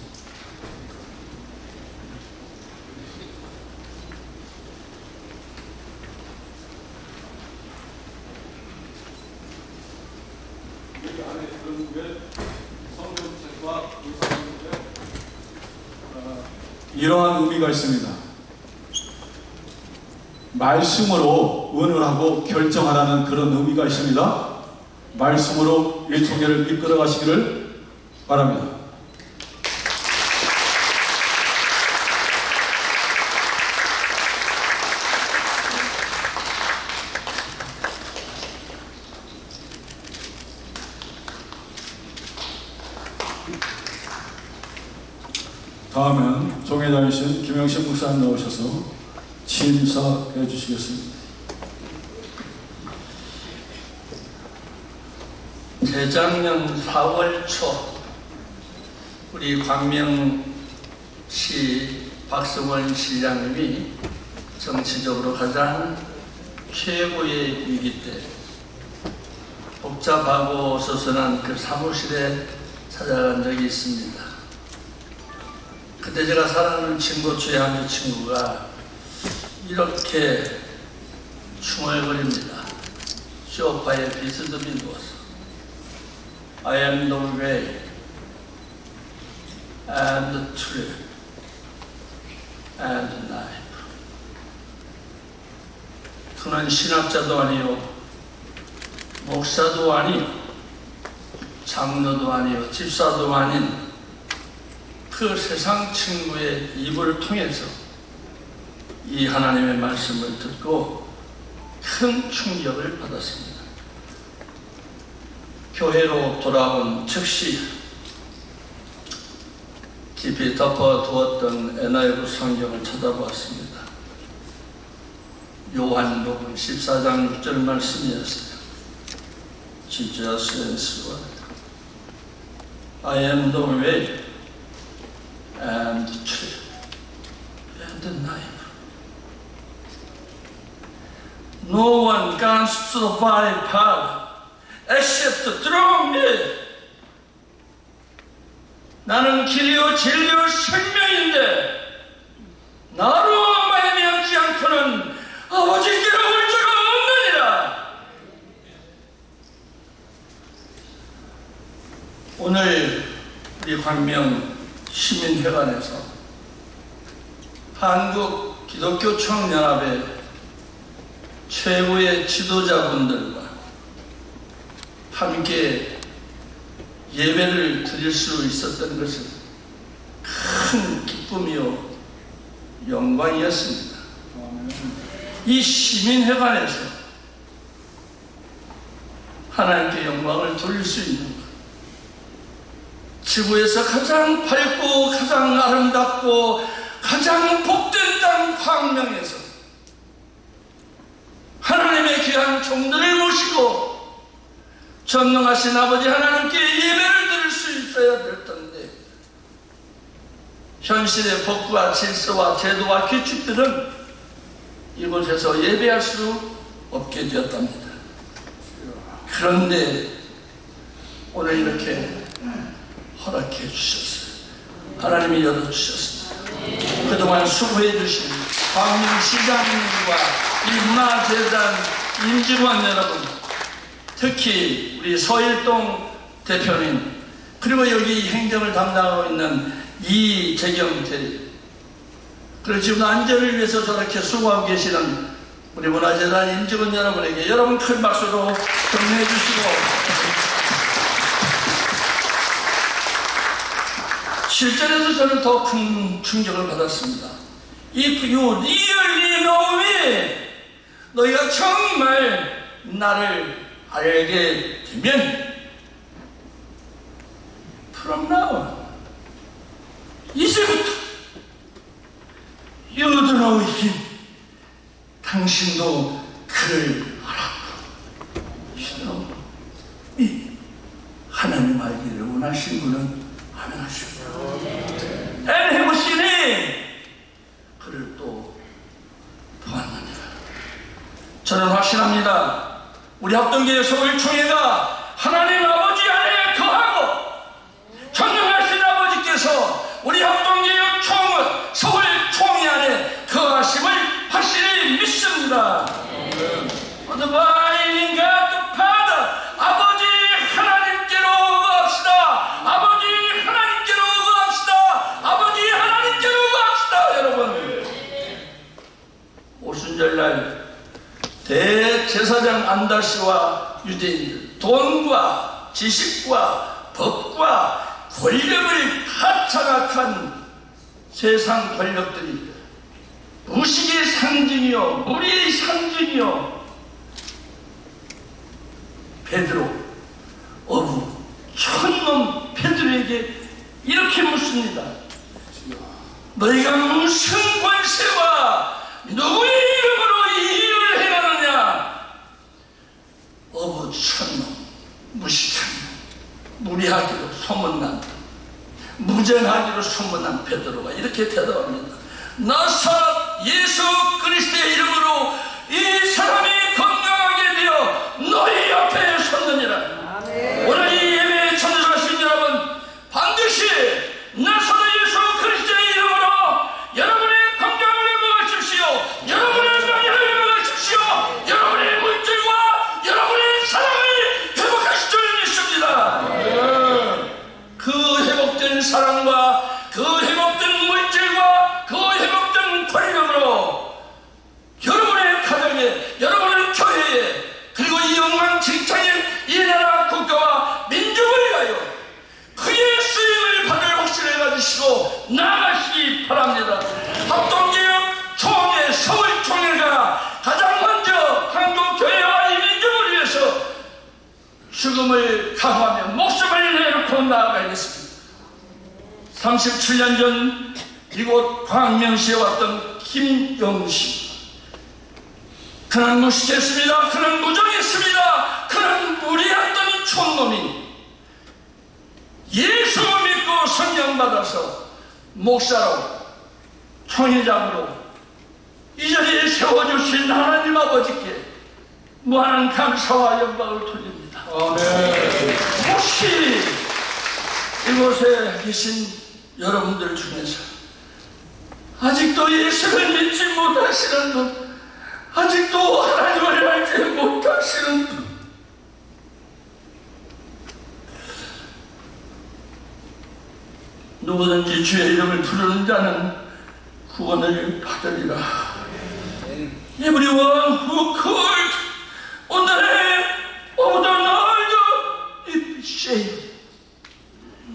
이러한 의미가 있습니다. 말씀으로 의논하고 결정하라는 그런 의미가 있습니다. 말씀으로 이 총회를 이끌어 가시기를 바랍니다. 다음은 종회장이신 김영신 목사님 나오셔서 취임사해 주시겠습니다. 재작년 4월 초 우리 광명시 박성원 시장님이 정치적으로 가장 최고의 위기 때 복잡하고 서선한 그 사무실에 찾아간 적이 있습니다. 그때 제가 사랑하는 친구 주혜한주 친구가 이렇게 중얼거립니다. 소파에 비스듬히 누워서 I am the way and the truth and the life. 그는 신학자도 아니요 목사도 아니요 장로도 아니요 집사도 아닌 그 세상 친구의 입을 통해서 이 하나님의 말씀을 듣고 큰 충격을 받았습니다. 교회로 돌아온 즉시 깊이 덮어두었던 NIV 성경을 쳐다보았습니다. 요한복음 14장 6절 말씀이었어요. Jesus answered, I am the way and the truth and the life. No one comes to the Father except through me. 나는 길이요 진리요 생명인데 나로 말미암지 않고는 아버지께로 올 자가 없느니라. 오늘 우리 광명 시민회관에서 한국 기독교 총연합의 최고의 지도자분들과 함께 예배를 드릴 수 있었던 것은 큰 기쁨이요 영광이었습니다. 이 시민회관에서 하나님께 영광을 돌릴 수 있는 것, 지구에서 가장 밝고 가장 아름답고 가장 복된 땅 광명에서 하나님의 귀한 종들을 모시고 전능하신 아버지 하나님께 예배를 드릴 수 있어야 될 텐데 현실의 법과 질서와 제도와 규칙들은 이곳에서 예배할 수 없게 되었답니다. 그런데 오늘 이렇게 허락해 주셨어요. 하나님이 열어주셨습니다. 그동안 수고해 주신 광명시장님과 이 문화재단 임직원 여러분, 특히 우리 서일동 대표님, 그리고 여기 행정을 담당하고 있는 이재경 대리, 그리고 지금 안전을 위해서 저렇게 수고하고 계시는 우리 문화재단 임직원 여러분에게 여러분 큰 박수로 격려해 주시고, 실전에서 저는 더 큰 충격을 받았습니다. If you really know me, 너희가 정말 나를 알게 되면 from now on, 이제부터 you know him, 당신도 그를 알았고 you know me, 하나님 알기를 원하신 분은 아멘 하시오. 해보시니 그를 또 보았느니라. 저는 확신합니다. 우리 합동교회 서울총회가 하나님 아버지 안에 거하고 전능하신 아버지께서 우리 합동교회 서울총회 안에 거하심을 확실히 믿습니다. The Divine God the Father, 아버지 하나님께로 의합시다. 아버지 하나님께로 의합시다. 아버지 하나님께로 의합시다. 여러분, 오순절날 대제사장 안다시와 유대인들, 돈과 지식과 법과 권력을 다 장악한 세상 권력들이 무식의 상징이요 무리의 상징이요 베드로 어부 촌놈 베드로에게 이렇게 묻습니다. 너희가 무슨 권세와 누구의 이름으로 이 일을 행하느냐? 어부 촌놈 무식한 무리하기로 소문난 무정하기로 소문난 베드로가 이렇게 대답합니다. 나사렛 예수 그리스도의 이름으로 이 사람이 건강하게 되어 너희 옆에 섰느니라. 오늘 이 예배에 참석하신 여러분, 반드시 나사렛 예수 그리스도의 이름으로 여러분의 건강을 회복하십시오. 여러분의 명예를 회복하십시오. 여러분의 물질과 여러분의 사랑을 회복하실 줄 믿습니다. 그 회복된 사랑과 그 회복된 물질과 그 회복된 권력으로 여러분의 가정에, 여러분의 교회에, 그리고 이 엉망진창인 이 나라 국가와 민족을 위하여 그의 쓰임을 받을 확신을 가지시고 나아가시기 바랍니다. 합동개혁 총회, 서울총회가 가장 먼저 한국교회와 이 민족을 위해서 죽음을 각오하며 목숨을 내놓고 나아가야겠습니다. 37년 전 이곳 광명시에 왔던 김영식, 그는 무식했습니다. 그는 무정했습니다. 그는 무리했던 촌놈이 예수 믿고 성령 받아서 목사로 총회장으로 이 자리에 세워주신 하나님 아버지께 무한한 감사와 영광을 돌립니다. 혹시 이곳에 계신 여러분들 중에서 아직도 예수를 믿지 못하시는 분, 아직도 하나님을 알지 못하시는 분, 누구든지 주의 이름을 부르는 자는 구원을 받으리라. Everyone who called on the name of the Lord is saved.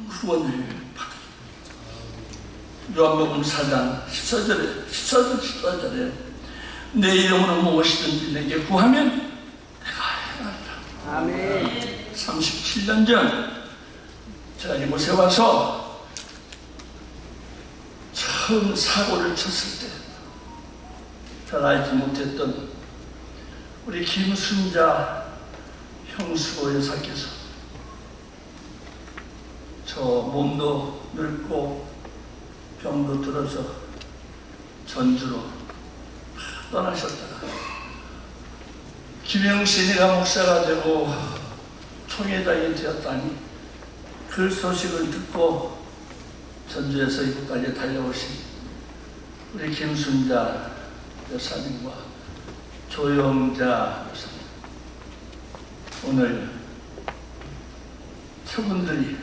구원을 받으리라. 요한복음 4장 14절에 내 이름으로 무엇이든지 내게 구하면 내가 행하리라. 아멘. 37년 전 제가 이곳에 와서 처음 사고를 쳤을 때 잘 알지 못했던 우리 김순자 형수 여사께서 저 몸도 늙고 병도 들어서 전주로 떠나셨다가 김영신이가 목사가 되고 총회장이 되었다니 그 소식을 듣고 전주에서 이곳까지 달려오신 우리 김순자 여사님과 조영자 여사님, 오늘 저분들이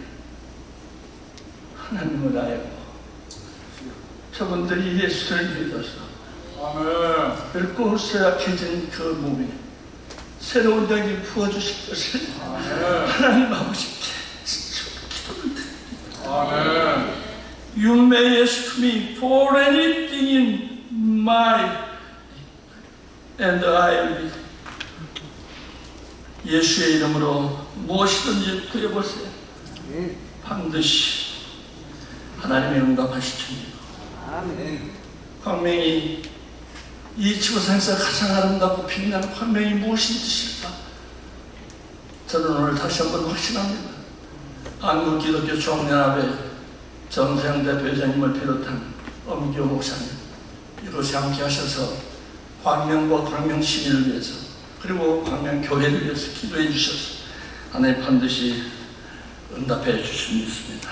하나님을 알고 저분들이 예수를 믿어서 늙고 쇠약해진 그 몸에 새로운 영이 부어주실 것을 하나님 아버지께 기도를 드립니다. You may ask me for anything in my and I will. 예수의 이름으로 무엇이든지 구해보세요. 반드시 하나님의 응답하실 줄입니다. 광명이 이 지구상에서 가장 아름답고 빛나는 광명이 무엇이 있으실까? 저는 오늘 다시 한번 확신합니다. 한국기독교 총연합의 정세영대 회장님을 비롯한 엄기호 목사님 이곳에 함께 하셔서 광명과 광명 시민을 위해서 그리고 광명 교회를 위해서 기도해 주셔서 하나님 반드시 응답해 주실 수 있습니다.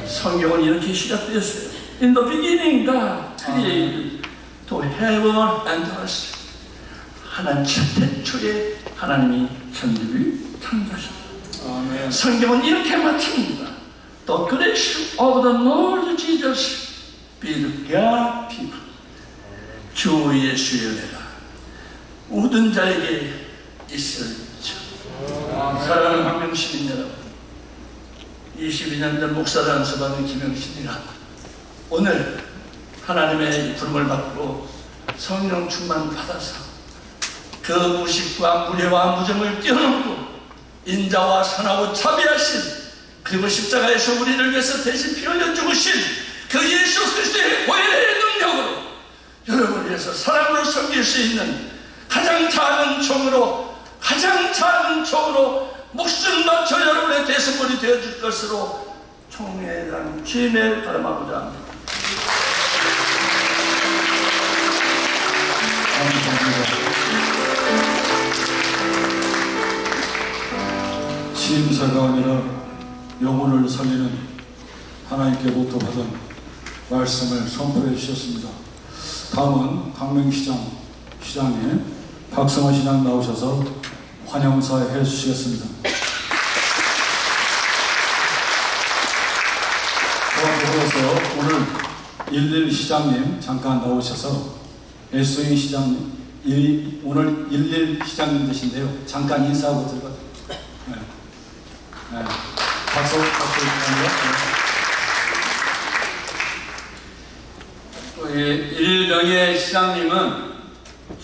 성경은 이렇게 시작되었어요. In the beginning God created to heaven and earth. 하나님 최초에 하나님이 천지를 창조하셨다. 성경은 이렇게 마칩니다. The grace of the Lord Jesus be with God people. 주 예수의 은혜가 모든 자에게 있을지어. 사랑하는 광명 시민 여러분, 22년 전 목사를 안수받은 김영신이라 오늘 하나님의 부름을 받고 성령 충만 받아서 그 무식과 무례와 무정을 뛰어넘고 인자와 선하고 자비하신 그리고 십자가에서 우리를 위해서 대신 피 흘려 죽으신 그 예수 그리스도의 보혈의 능력으로 여러분을 위해서 사랑으로 섬길 수 있는 가장 작은 종으로 목숨 바쳐 여러분의 대성물이 되어줄 것으로 총회에 대한 주임을 바람하고자 합니다. 취임사가 아니라 영혼을 살리는 하나님께로부터 받은 말씀을 선포해 주셨습니다. 다음은 광명시장에 박성호 시장 나오셔서 환영사 해 주시겠습니다. 더불어서 오늘 11 시장님 잠깐 나오셔서 SO인 시장님 오늘 11 시장님 되신데요. 잠깐 인사하고 들어가세요. 네. 박수 부탁드립니다. 일명의 시장님은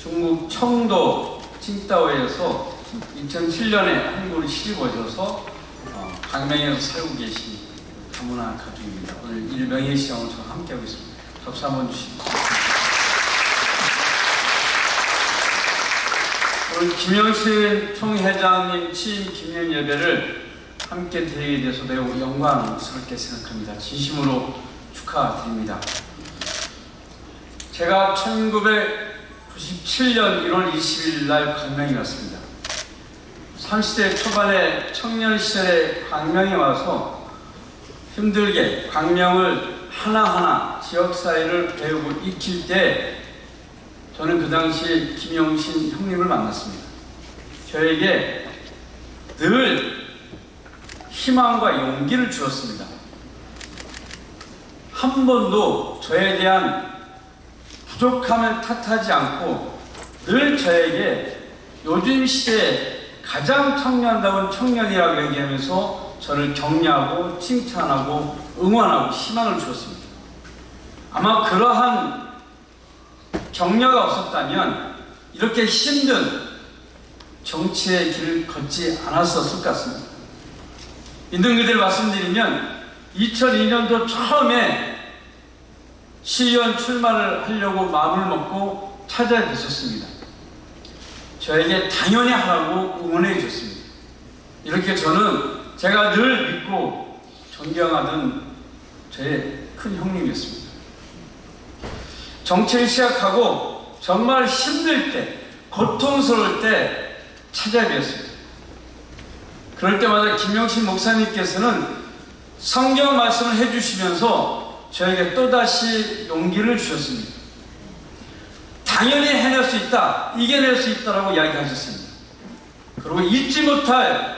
중국 청도 칭다오에서 2007년에 한국으로 시집 오셔서 광명에서 살고 계신 다문화 가족입니다. 오늘 일명의 시장을 저와 함께하고 있습니다. 박수 한번 주십시오. 오늘 김영신 총회장님 취임 기념 예배를 함께 드리게 돼서 매우 영광스럽게 생각합니다. 진심으로 축하드립니다. 제가 1997년 1월 20일 날 광명에 왔습니다. 30대 초반에 청년 시절에 광명에 와서 힘들게 광명을 하나하나 지역사회를 배우고 익힐 때 저는 그 당시 김영신 형님을 만났습니다. 저에게 늘 희망과 용기를 주었습니다. 한 번도 저에 대한 부족함을 탓하지 않고 늘 저에게 요즘 시대에 가장 청년다운 청년이라고 얘기하면서 저를 격려하고 칭찬하고 응원하고 희망을 주었습니다. 아마 그러한 격려가 없었다면 이렇게 힘든 정치의 길을 걷지 않았었을 것 같습니다. 있는 그대로 말씀드리면 2002년도 처음에 시의원 출마를 하려고 마음을 먹고 찾아뵙었습니다. 저에게 당연히 하라고 응원해 주셨습니다. 이렇게 저는 제가 늘 믿고 존경하던 저의 큰 형님이었습니다. 정치를 시작하고 정말 힘들 때, 고통스러울 때 찾아뵙었습니다. 그럴 때마다 김영신 목사님께서는 성경 말씀을 해주시면서 저에게 또다시 용기를 주셨습니다. 당연히 해낼 수 있다, 이겨낼 수 있다라고 이야기하셨습니다. 그리고 잊지 못할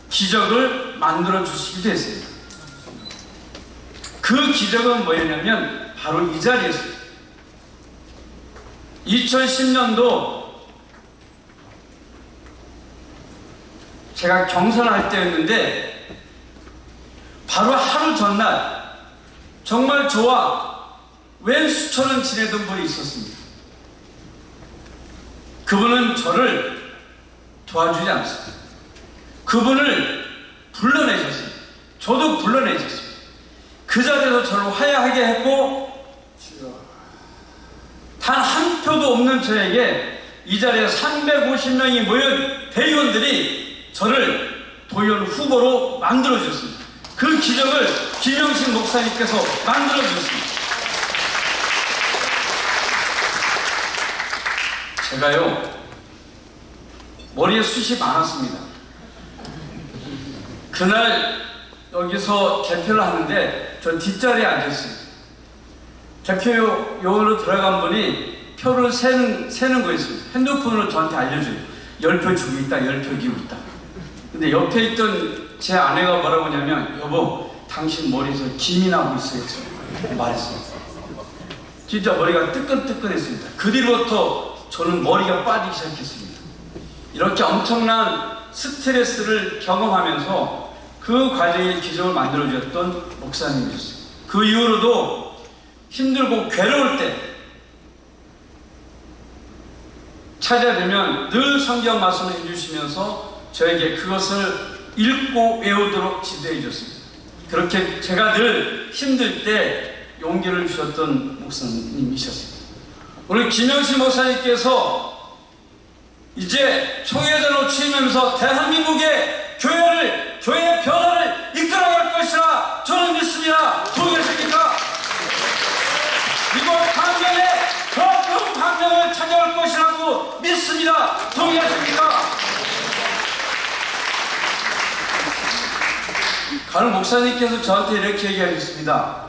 기적을 만들어 주시기도 했습니다. 그 기적은 뭐였냐면 바로 이 자리였습니다. 2010년도 제가 경선할 때였는데 바로 하루 전날 정말 저와 웬 수천원 지내던 분이 있었습니다. 그분은 저를 도와주지 않았습니다. 그분을 불러내셨습니다. 저도 불러내셨습니다. 그 자리에서 저를 화해하게 했고 단 한 표도 없는 저에게 이 자리에 350명이 모인 대의원들이 저를 도의원 후보로 만들어주셨습니다. 그 기적을 김영신 목사님께서 만들어 주셨습니다. 제가요, 머리에 숱이 많았습니다. 그날 여기서 개표를 하는데 저 뒷자리에 앉았어요. 개표용으로 들어간 분이 표를 세는 거였습니다. 핸드폰으로 저한테 알려줘요. 10표 주고 있다, 10표 기고 있다. 근데 옆에 있던 제 아내가 뭐라고 하냐면, 여보, 당신 머리에서 김이 나고 있어요. 말했어요. 진짜 머리가 뜨끈뜨끈했습니다. 그 뒤로부터 저는 머리가 빠지기 시작했습니다. 이렇게 엄청난 스트레스를 경험하면서 그 과정에 기적을 만들어주셨던 목사님이셨어요. 그 이후로도 힘들고 괴로울 때 찾아뵈면 늘 성경 말씀을 해주시면서 저에게 그것을 읽고 외우도록 지도해 주셨습니다. 그렇게 제가 늘 힘들 때 용기를 주셨던 목사님이셨습니다. 우리 김영신 목사님께서 이제 총회장으로 취임하면서 대한민국의 교회의 변화를 이끌어갈 것이라 저는 믿습니다. 동의하십니까? 그리고 광명에 더 큰 광명을 찾아올 것이라고 믿습니다. 동의하십니까? 가는 목사님께서 저한테 이렇게 얘기하셨습니다.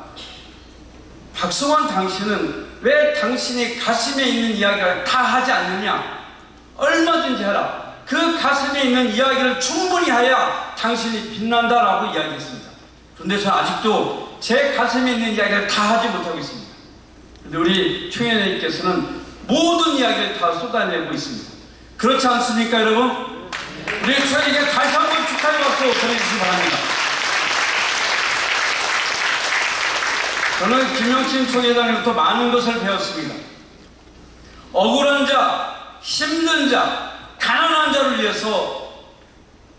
박성환 당신은 왜 당신이 가슴에 있는 이야기를 다 하지 않느냐? 얼마든지 해라. 그 가슴에 있는 이야기를 충분히 해야 당신이 빛난다라고 이야기했습니다. 그런데 저는 아직도 제 가슴에 있는 이야기를 다 하지 못하고 있습니다. 그런데 우리 총회장님께서는 모든 이야기를 다 쏟아내고 있습니다. 그렇지 않습니까, 여러분? 우리 총회장님께 다시 한번 축하의 박수 보내주시기 바랍니다. 저는 김영신 총회장으로부터 많은 것을 배웠습니다. 억울한 자, 힘든 자, 가난한 자를 위해서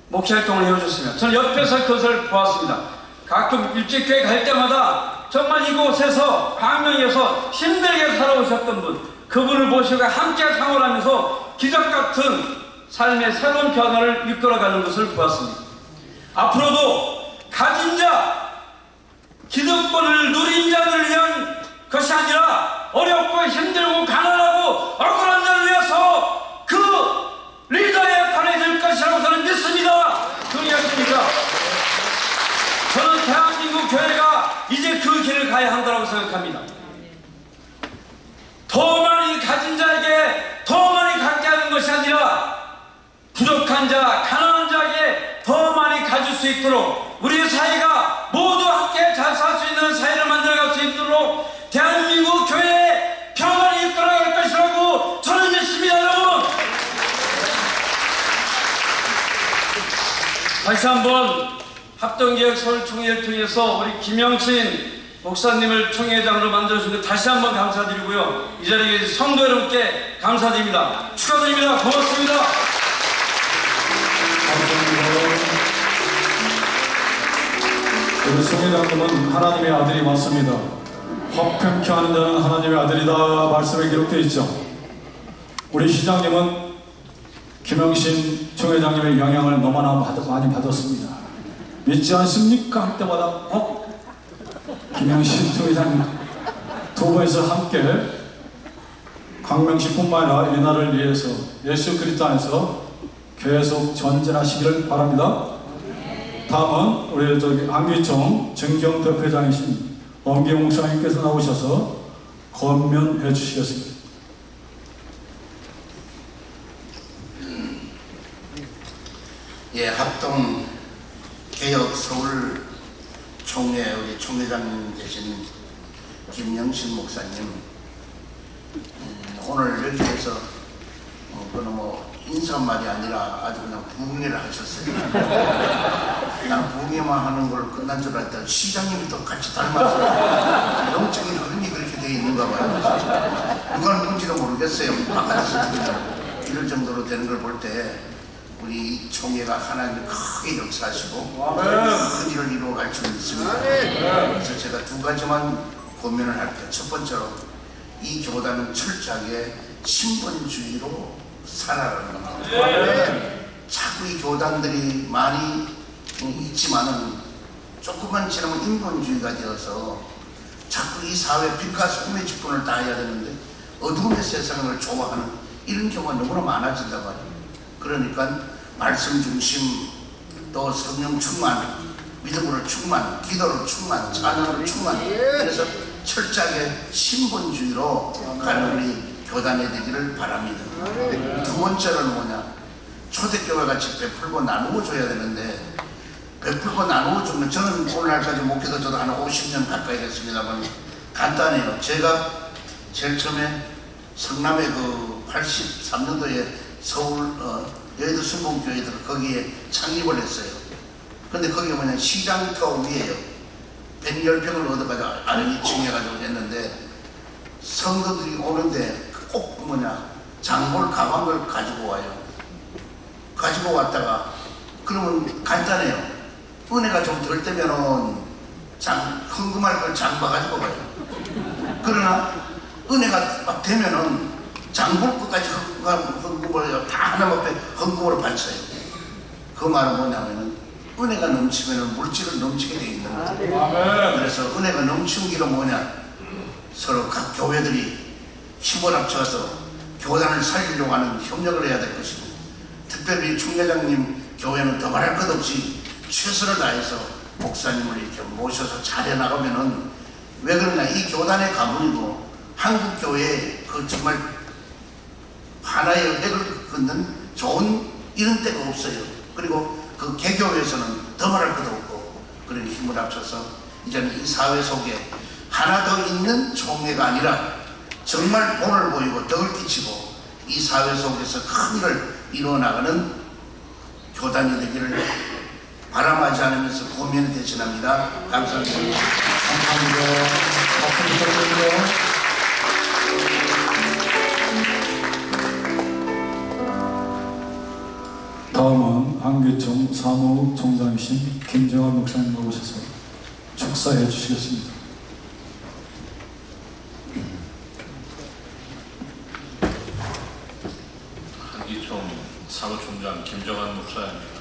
목회활동을 해오셨습니다. 저는 옆에서 그것을 보았습니다. 가끔 일찍교회 갈 때마다 정말 이곳에서 광명에서 힘들게 살아오셨던 분, 그분을 모시고 함께 생활하면서 기적같은 삶의 새로운 변화를 이끌어가는 것을 보았습니다. 앞으로도 가진 자, 기득권을 누린 자들을 위한 것이 아니라 어렵고 힘들고 가난하고 억울한 자를 위해서 그 리더의 역할이 될 것이라고 저는 믿습니다. 동의하십니까? 저는 대한민국 교회가 이제 그 길을 가야 한다고 생각합니다. 더 많이 가진 자에게 더 많이 갖게 하는 것이 아니라 부족한 자, 가난한 자에게 더 많이 가질 수 있도록 우리 사회가 모두 함께 잘 살 수 있는 사회를 만들어갈 수 있도록 대한민국 교회의 평화를 이끌어갈 것이라고 저는 믿습니다, 여러분. 다시 한번 합동개혁 서울총회를 통해서 우리 김영신 목사님을 총회장으로 만들어주신 데 다시 한번 감사드리고요. 이 자리에 성도 여러분께 감사드립니다. 축하드립니다. 고맙습니다. 감사합니다. 우리 총회장님은 하나님의 아들이 맞습니다. 화평케 하는 자는 하나님의 아들이다 말씀에 기록되어 있죠. 우리 시장님은 김영신 총회장님의 영향을 너무나 많이 받았습니다. 믿지 않습니까? 할 때마다 김영신 총회장님 두 분이서 함께 광명시뿐만 아니라 이 나라를 위해서 예수 그리스도 안에서 계속 전진하시기를 바랍니다. 다음은 우리 안기총 정경대표장이신 엄기용 목사님께서 나오셔서 권면해 주시겠습니다. 예, 합동 개혁 서울 총회 우리 총회장님 되신 김영신 목사님, 오늘 여기에서 그는 인사말이 아니라 아주 그냥 부흥회를 하셨어요. 난 부흥회만 하는 걸 끝난 줄 알았더니 시장님도 같이 닮았어요. 영적인 흐름이 그렇게 되어 있는가 봐요. 누가 누군지도 모르겠어요. 바깥에서 이럴 정도로 되는 걸 볼 때 우리 총회가 하나님이 크게 역사하시고 큰 일을 이루어갈 줄 믿습니다. 그래서 제가 두 가지만 고민을 할게요. 첫 번째로 이 교단은 철저하게 신분주의로 살아가는 겁니다. 자꾸 이 교단들이 많이 있지만은 조금만 지나면 인본주의가 되어서 자꾸 이 사회 빛과 소금의 직분을 다해야 되는데 어두움의 세상을 좋아하는 이런 경우가 너무나 많아진단 말이에요. 그러니까 말씀 중심, 또 성령 충만, 믿음으로 충만, 기도로 충만, 찬양으로 충만, 그래서 철저하게 신본주의로 가는 우리 교단이 되기를 바랍니다. 두 번째는 뭐냐? 초대교회 같이 베풀고 나누어 줘야 되는데, 베풀고 나누어 주면, 저는 오늘날까지 목회도 저도 한 50년 가까이 했습니다만 간단해요. 제가 제일 처음에 성남의 그 83년도에 서울 여의도 순복음교회들 거기에 창립을 했어요. 근데 거기가 뭐냐, 시장터 위에요. 110평을 얻어가지고 아래 2층 해가지고 했는데, 성도들이 오는데 꼭 뭐냐, 장볼 가방을 가지고 와요. 가지고 왔다가, 그러면 간단해요. 은혜가 좀 덜 되면은 헌금할 걸 장봐가지고 가요. 그러나 은혜가 막 되면은 장볼 것까지 헌금을 다 하나밖에 헌금으로 바쳐요. 그 말은 뭐냐면은 은혜가 넘치면은 물질은 넘치게 돼 있는 거예요. 그래서 은혜가 넘치는 길은 뭐냐? 서로 각 교회들이 힘을 합쳐서 교단을 살리려고 하는 협력을 해야 될 것이고, 특별히 총회장님 교회는 더 말할 것 없이 최선을 다해서 목사님을 이렇게 모셔서 잘해 나가면은, 왜 그러냐, 이 교단의 가문이고 한국 교회에 그 정말 하나의 획을 긋는 좋은 이런 때가 없어요. 그리고 그 개교회에서는 더 말할 것도 없고, 그런 힘을 합쳐서 이제는 이 사회 속에 하나 더 있는 총회가 아니라 정말 본을 보이고 덕을 끼치고 이 사회 속에서 큰 일을 이루어 나가는 교단이 되기를 바람하지 않으면서 고민을 대신합니다. 감사합니다. 감사합니다. 박수 부탁드립니다. 다음은 안교청 사무총장이신 김정환 목사님 나오셔서 축사해 주시겠습니다. 한기총 사무총장 김정환 목사입니다.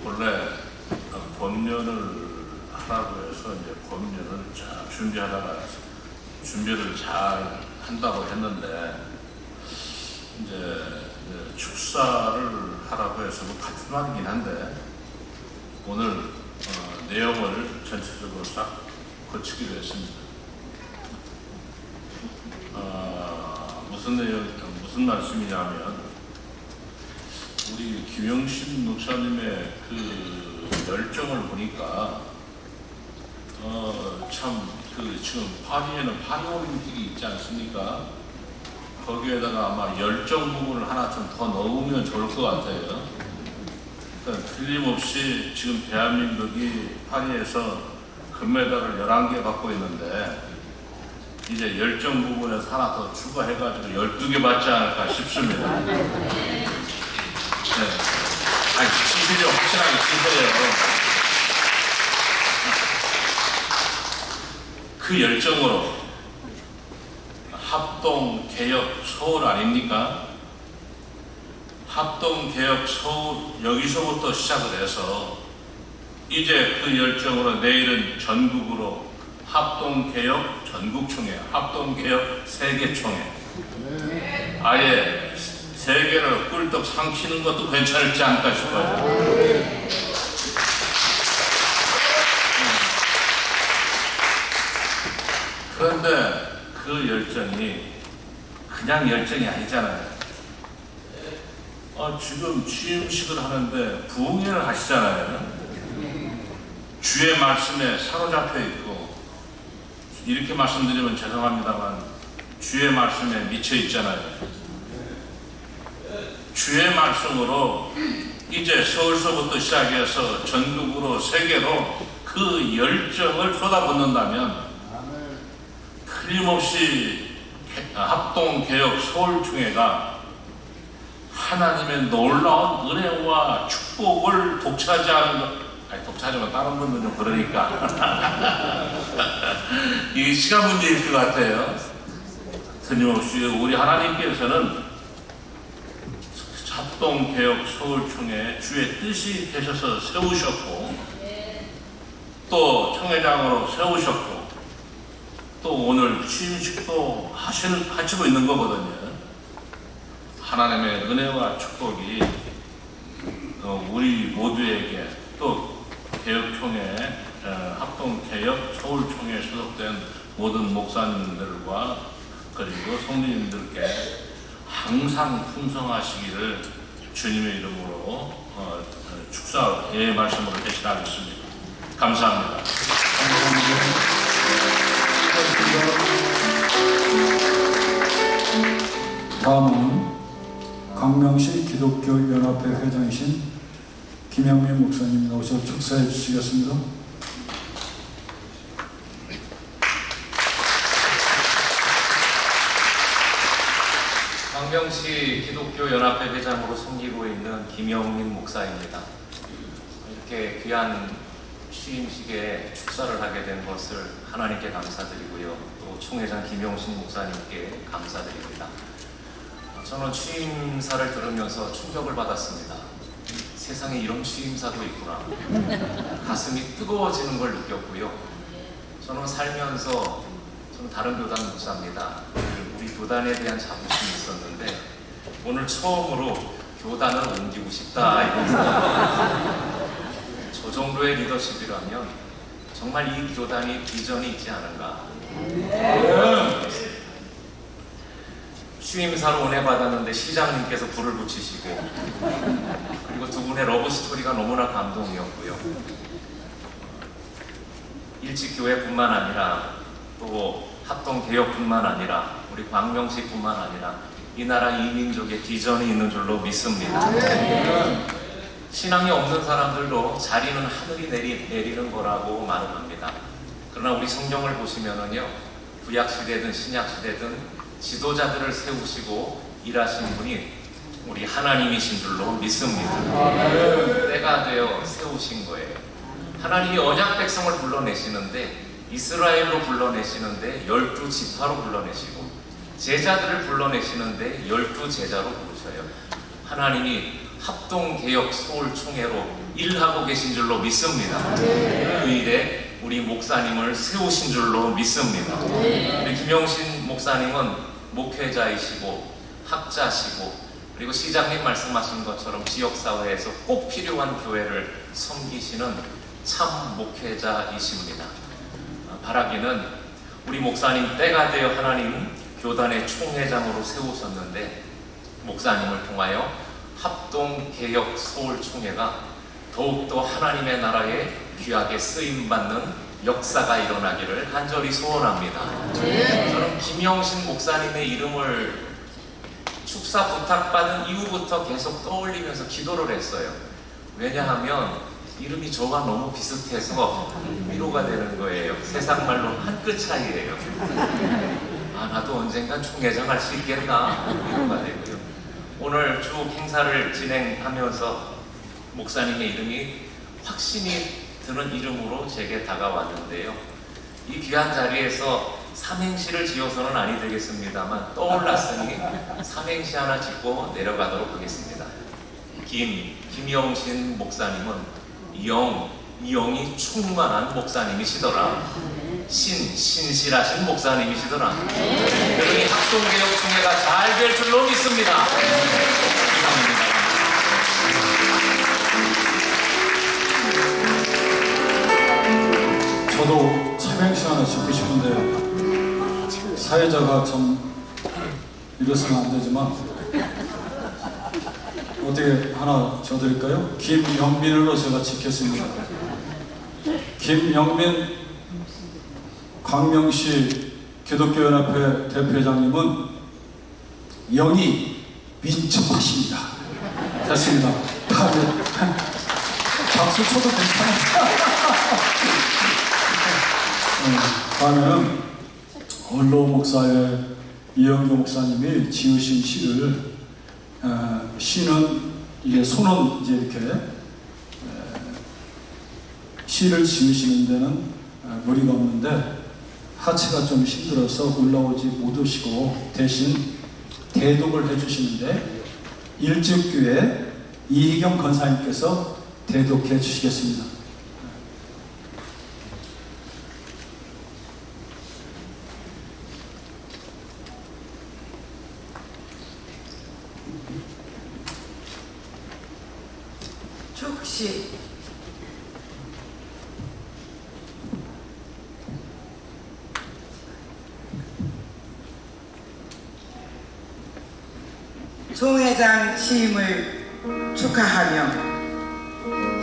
원래 권면을 하라고 해서 이제 권면을 잘 준비하다가 준비를 잘 한다고 했는데, 이제 축사를 하라고 해서 뭐 같은 말이긴 한데, 오늘 내용을 전체적으로 싹 거치기로 했습니다. 무슨 말씀이냐면, 우리 김영신 목사님의 그 열정을 보니까 참 지금 파리에는 파리 올림픽이 있지 않습니까? 거기에다가 아마 열정 부분을 하나 좀 더 넣으면 좋을 것 같아요. 그러니까 틀림없이 지금 대한민국이 파리에서 금메달을 11개 받고 있는데, 이제 열정 부분에서 하나 더 추가해가지고 12개 받지 않을까 싶습니다. 네. 아니, 치세요. 확실하게 치세요. 그 열정으로 합동개혁 서울 아닙니까? 합동개혁 서울, 여기서부터 시작을 해서 이제 그 열정으로 내일은 전국으로 합동개혁 전국총회, 합동개혁 세계총회, 아예 세계를 꿀떡 삼키는 것도 괜찮을지 않을까 싶어요. 그런데 그 열정이 그냥 열정이 아니잖아요. 지금 취임식을 하는데 부흥회를 하시잖아요. 주의 말씀에 사로잡혀 있고, 이렇게 말씀드리면 죄송합니다만 주의 말씀에 미쳐 있잖아요. 주의 말씀으로 이제 서울서부터 시작해서 전국으로 세계로 그 열정을 쏟아붓는다면 틀림없이 합동개혁 서울총회가 하나님의 놀라운 은혜와 축복을 독차지하는 것, 아니 독차지하면 다른 분들은 좀 그러니까 이게 시간 문제일 것 같아요. 틀림없이 우리 하나님께서는 합동개혁 서울총회 주의 뜻이 되셔서 세우셨고 또 총회장으로 세우셨고 또 오늘 취임식도 하시고 있는 거거든요. 하나님의 은혜와 축복이 우리 모두에게 또 개혁총회 합동개혁 서울총회에 소속된 모든 목사님들과 그리고 성도님들께 항상 풍성하시기를 주님의 이름으로 축사의 말씀으로 대신하겠습니다. 감사합니다. 다음은 광명시 기독교연합회 회장이신 김영민 목사님 나오셔서 축사해 주시겠습니다. 광명시 기독교연합회 회장으로 섬기고 있는 김영민 목사입니다. 이렇게 귀한 취임식에 축사를 하게 된 것을 하나님께 감사드리고요. 또 총회장 김용신 목사님께 감사드립니다. 저는 취임사를 들으면서 충격을 받았습니다. 세상에 이런 취임사도 있구나. 가슴이 뜨거워지는 걸 느꼈고요. 저는 살면서 저는 다른 교단 목사입니다. 우리 교단에 대한 자부심이 있었는데 오늘 처음으로 교단을 옮기고 싶다 이런 생각. 저 정도의 리더십이라면 정말 이 교단이 비전이 있지 않은가. 취임사로 은혜 받았는데 시장님께서 불을 붙이시고 그리고 두 분의 러브스토리가 너무나 감동이었고요. 일찍교회뿐만 아니라 또 합동개혁뿐만 아니라 우리 광명시뿐만 아니라 이 나라 이 민족의 비전이 있는 줄로 믿습니다. 신앙이 없는 사람들도 자리는 하늘이 내리는 거라고 말을 합니다. 그러나 우리 성경을 보시면은요, 구약시대든 신약시대든 지도자들을 세우시고 일하신 분이 우리 하나님이신 줄로 믿습니다. 때가 되어 세우신 거예요. 하나님이 언약 백성을 불러내시는데 이스라엘로 불러내시는데 12지파로 불러내시고 제자들을 불러내시는데 12제자로 부르셔요. 하나님이 합동개혁 서울총회로 일하고 계신 줄로 믿습니다. 그 일에 우리 목사님을 세우신 줄로 믿습니다. 우리 김영신 목사님은 목회자이시고 학자시고 그리고 시장님 말씀하신 것처럼 지역사회에서 꼭 필요한 교회를 섬기시는 참 목회자이십니다. 바라기는 우리 목사님 때가 되어 하나님 교단의 총회장으로 세우셨는데 목사님을 통하여 합동개혁 서울총회가 더욱더 하나님의 나라에 귀하게 쓰임받는 역사가 일어나기를 간절히 소원합니다. 저는 김영신 목사님의 이름을 축사 부탁받은 이후부터 계속 떠올리면서 기도를 했어요. 왜냐하면 이름이 저와 너무 비슷해서 위로가 되는 거예요. 세상 말로 한 끗 차이예요. 아, 나도 언젠간 총회장 할 수 있겠나 위로가 되고요. 오늘 쭉 행사를 진행하면서 목사님의 이름이 확신이 드는 이름으로 제게 다가왔는데요. 이 귀한 자리에서 삼행시를 지어서는 아니 되겠습니다만 떠올랐으니 삼행시 하나 짓고 내려가도록 하겠습니다. 김영신 목사님은 영이 충만한 목사님이시더라. 신실하신 목사님이시더라. 그러니 합동개혁 총회가 잘 될 줄로 믿습니다. 감사합니다. 저도 삼행시 하나 짓고 싶은데 사회자가 좀 이랬으면 안 되지만 어떻게 하나 줘드릴까요? 김영민으로 제가 짓겠습니다. 김영민 광명시 기독교연합회 대표회장님은 영이 민첩하십니다. 됐습니다. 박수 쳐도 괜찮아요. 다음에는 원로 목사의 이영규 목사님이 지으신 시를 시는 이게 손은 이제 이렇게 시를 지으시는 데는 무리가 없는데 하체가 좀 힘들어서 올라오지 못하시고 대신 대독을 해주시는데 일지교회 이희경 권사님께서 대독해 주시겠습니다. 축시 총회장 취임을 축하하며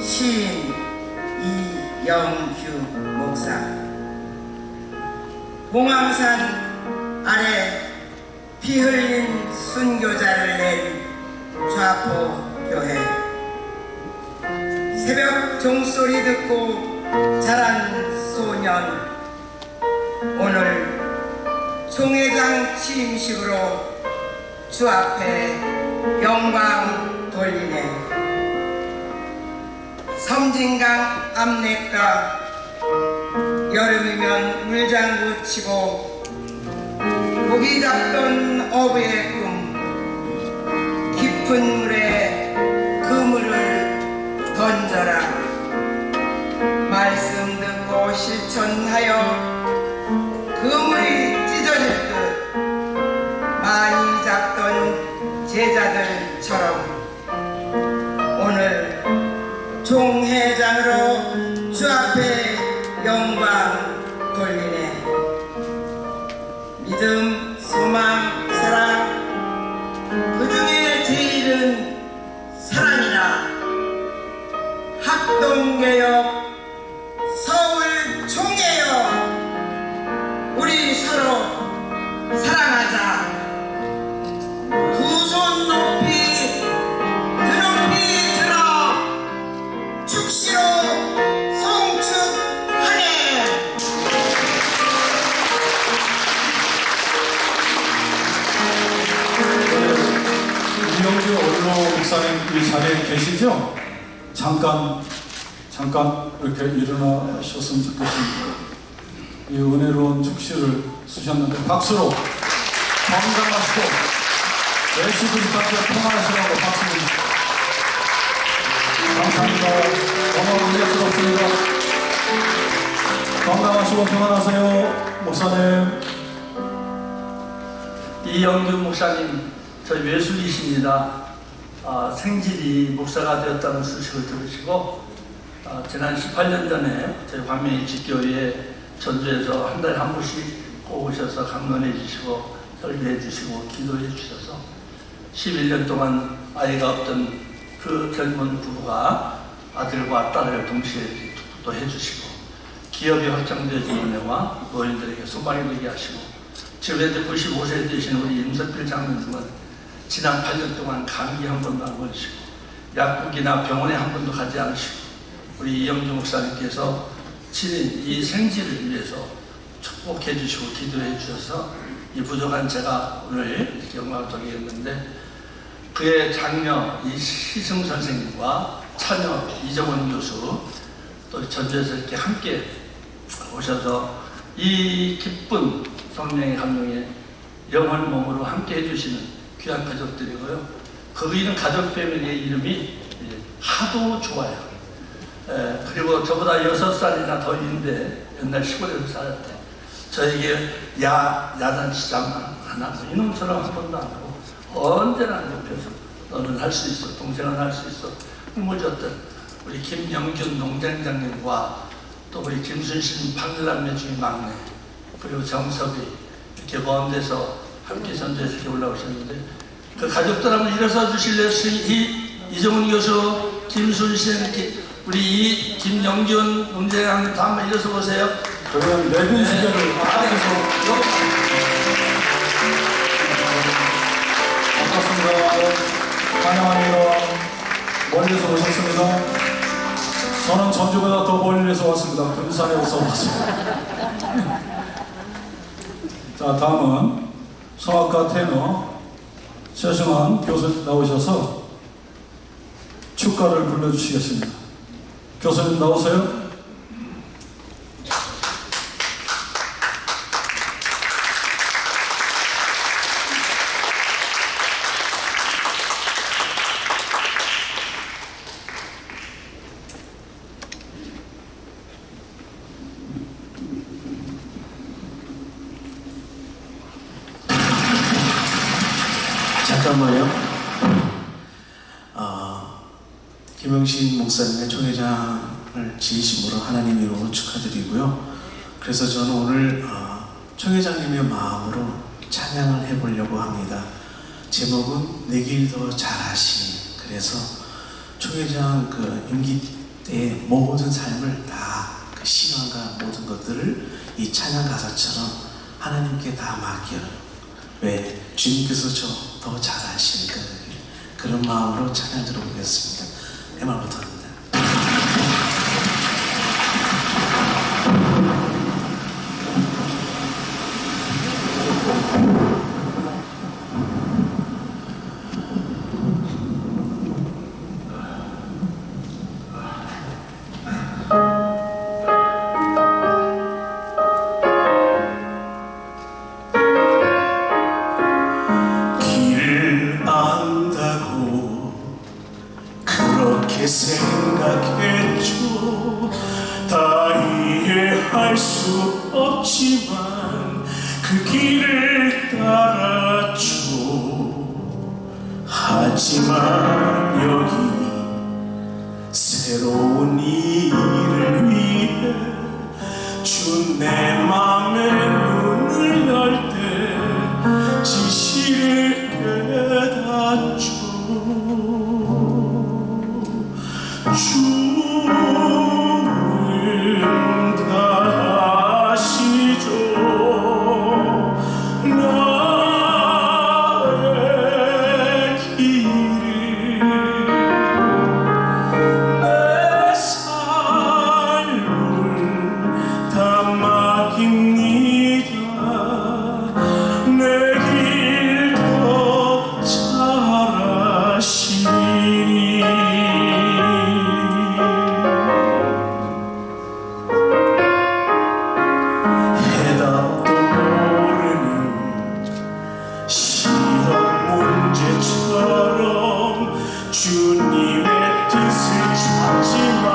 시인 이영규 목사, 봉황산 아래 피 흘린 순교자를 낸 좌포교회, 새벽 종소리 듣고 자란 소년, 오늘 총회장 취임식으로 주 앞에 영광 돌리네. 섬진강 앞냇가 여름이면 물장구 치고 고기 잡던 어부의 꿈, 깊은 물에 그물을 던져라. 말씀 듣고 실천하여 그물이 찢어질 듯 많이 잡던 제자들처럼 오늘 총회장으로 주 앞에 영광 돌리네. 믿음, 소망, 사랑, 그 중에 제일은 사랑이라. 합동개혁 서울 총회여, 우리 서로 사랑하자. 두 손 높이 드높이 들어 축시로 송축하네. 이영규 원로 목사님 이 자리에 계시죠? 잠깐 이렇게 일어나셨으면 좋겠습니다. 이 은혜로운 축시를 쓰셨는데 박수로 건강하시고 예수 그리스도께 평안하시라고 박수. 감사합니다. 너무 은혜스럽습니다. 건강하시고 평안하세요, 목사님. 이영규 목사님, 저희 외숙이십니다. 생질이 목사가 되었다는 소식을 들으시고 지난 18년 전에 저희 광명일치교회에 전주에서 한 달에 한 번씩 꼭 오셔서 강론해 주시고 설교해 주시고 기도해 주셔서 11년 동안 아이가 없던 그 젊은 부부가 아들과 딸을 동시에 기도해 주시고 기업이 확장되어지는 은혜와 노인들에게 소망이 되게 하시고 지금 현재 95세 되신 우리 임석필 장로님은 지난 8년 동안 감기 한 번도 안 걸리시고 약국이나 병원에 한 번도 가지 않으시고 우리 이영주 목사님께서 친히 이 생지를 위해서 축복해 주시고 기도해 주셔서 이 부족한 제가 오늘 이렇게 영광을 했는데 그의 장녀 이시승 선생님과 처녀 이정원 교수 또 전주에서 이렇게 함께 오셔서 이 기쁜 성령의 감동에 영혼 몸으로 함께 해주시는 귀한 가족들이고요. 거기 있는 가족 패밀리의 이름이 하도 좋아요. 그리고 저보다 6살이나 더 있는데 옛날 시골에서 살았대. 저에게 야단치장 하나 이놈처럼 한 번도 안 하고 언제나 옆에서 너는 할 수 있어, 동생은 할 수 있어 꿈을줬던 우리 김영균 농장장님과 또 우리 김순신 박남매 중에 막내 그리고 정섭이 이렇게 먼 데서 함께 전주에서 이렇게 올라오셨는데 그 가족들 한번 일어서 주실래요? 이정훈 교수, 김순신, 우리 김영균 농장장님 다 한번 일어서 보세요. 그러면 내분 시간을 안에서 반갑습니다. 환영합니다. 멀리서 오셨습니다. 저는 전주보다 더 멀리서 왔습니다. 금산에서 왔습니다. 자, 다음은 성악가 테너 최승환 교수님 나오셔서 축가를 불러주시겠습니다. 교수님 나오세요. 김영신 목사님의 총회장을 진심으로 하나님 이름으로 축하드리고요. 그래서 저는 오늘 총회장님의 마음으로 찬양을 해보려고 합니다. 제목은 내 길 더 잘하시니. 그래서 총회장 그 임기 때의 모든 삶을 다 그 신앙과 모든 것들을 이 찬양 가사처럼 하나님께 다 맡겨요. 왜? 주님께서 저 더 잘하시니까. 그런 마음으로 찬양 들어보겠습니다. 내 말부터 합니다. 길을 안다고 그렇게 생각했죠. 다 이해할 수 없지만 그 길을 따랐죠. 하지만 여기 새로운 일을 위해 주 내 맘의 눈을 열 때 진실을 깨닫죠. 주는 다 아시죠. 나의 길을 내 삶을 다 맡깁니다. 내 길 더 잘하시니. 해답도 모르는 시험 문제처럼 주님의 뜻을 찾지만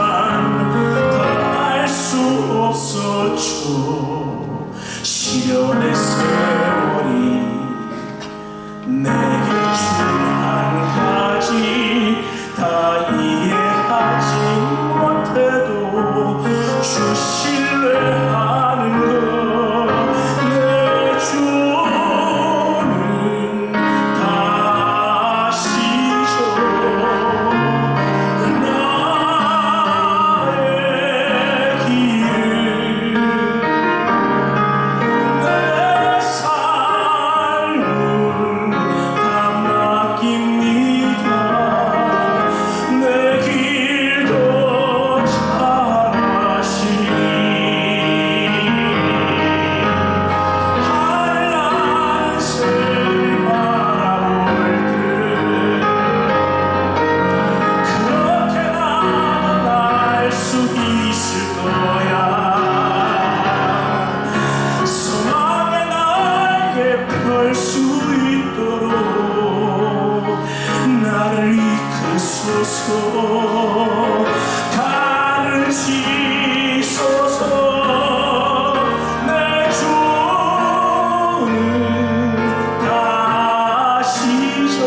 다 알 수 없었죠. 시련의 세월이 내게 준 한 가지 다 이해하지 못해도 주 신뢰하는 것. 내 주는 다 아시죠. 나의 길을 내 삶을 다 맡깁니다. 내 길 더 잘하시니. 한낮을 바라볼 듯 그렇게 나는 알 수 있을 거야. 소망의 날개 펼 수 있도록 나를 이끄소서. 가는 지소서. 내 주는 다 아시죠.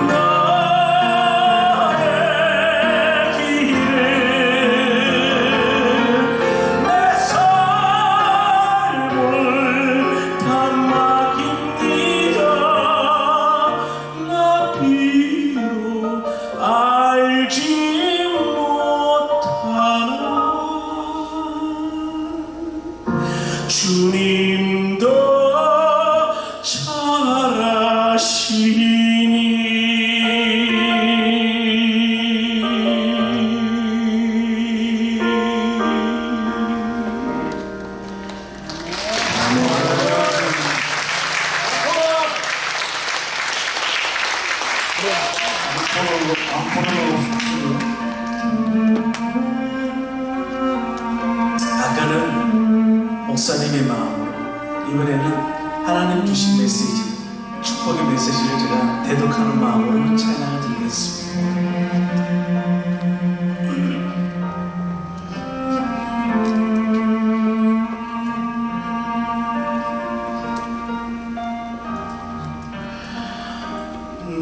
나의 길을 내 삶을 다 맡깁니다. 나 비록 알지 못하나 주님도 아까는 목사님의 마음으로, 이번에는 하나님 주신 메시지, 축복의 메시지를 제가 대독하는 마음으로 찬양을 드리겠습니다.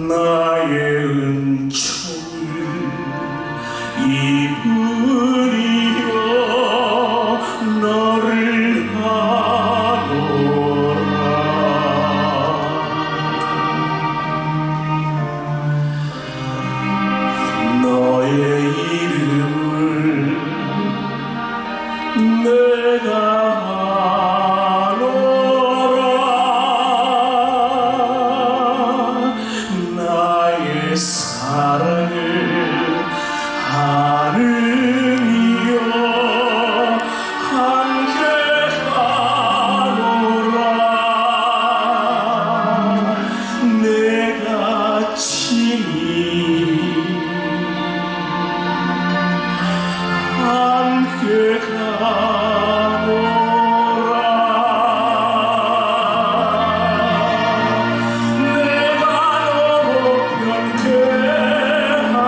나의 은총을 이분이여 너를 하노라. 너의 이름을 내가 하노라. 나의 사랑을 하느니여 함께 하노라. 내가 친히 함께 가노라. 내가 너로 변케하며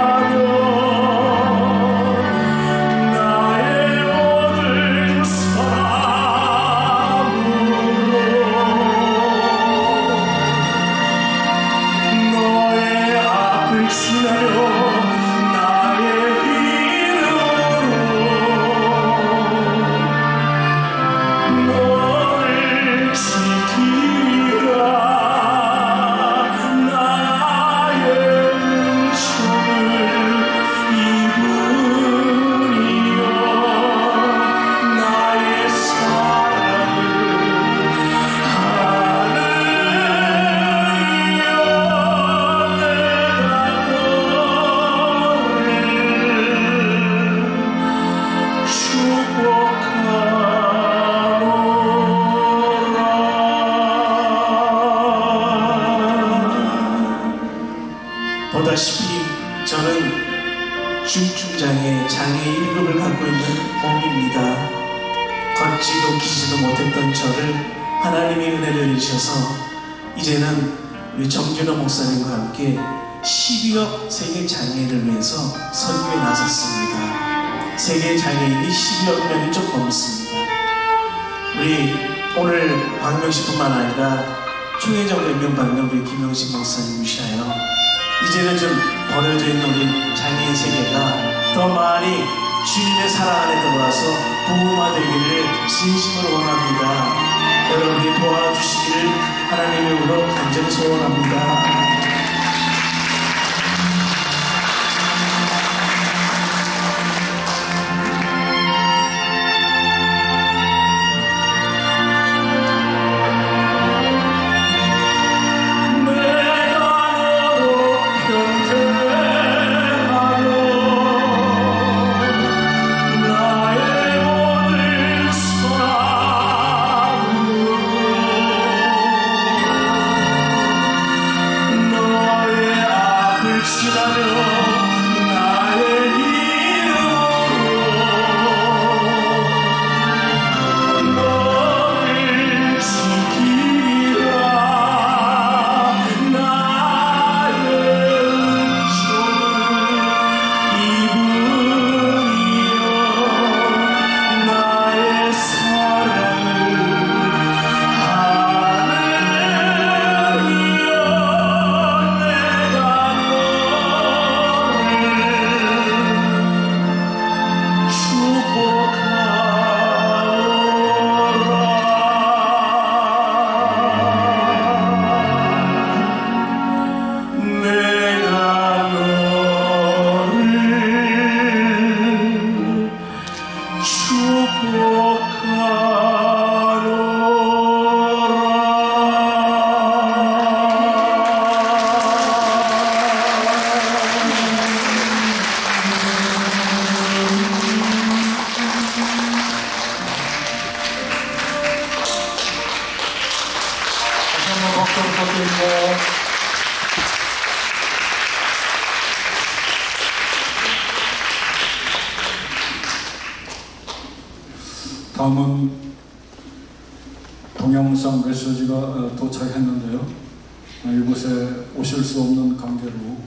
나의 모든 사랑으로 너의 앞을 지나려 나의 이름으로 너를 지키라. 나의 은총을 이분이여 나의 사랑을 하느니여 보다시피 저는 중증장애 장애 1급을 갖고 있는 몸입니다. 걷지도 기지도 못했던 저를 하나님의 은혜를 주셔서 이제는 우리 정준호 목사님과 함께 12억 세계 장애인을 위해서 선교에 나섰습니다. 세계 장애인이 12억 명이 좀 넘습니다. 우리 오늘 광명시뿐만 아니라 총회장 맹명 받는 우리 김영식 목사님이시라요. 이제는 좀 버려져 있는 우리 장애인 세계가 더 많이 주님의 사랑 안에 들어와서 부흥화되기를 진심으로 원합니다. 여러분이 도와주시기를 하나님의 이름으로 간절히 소원합니다. 다음은 동영상 메시지가 도착했는데요. 이곳에 오실 수 없는 관계로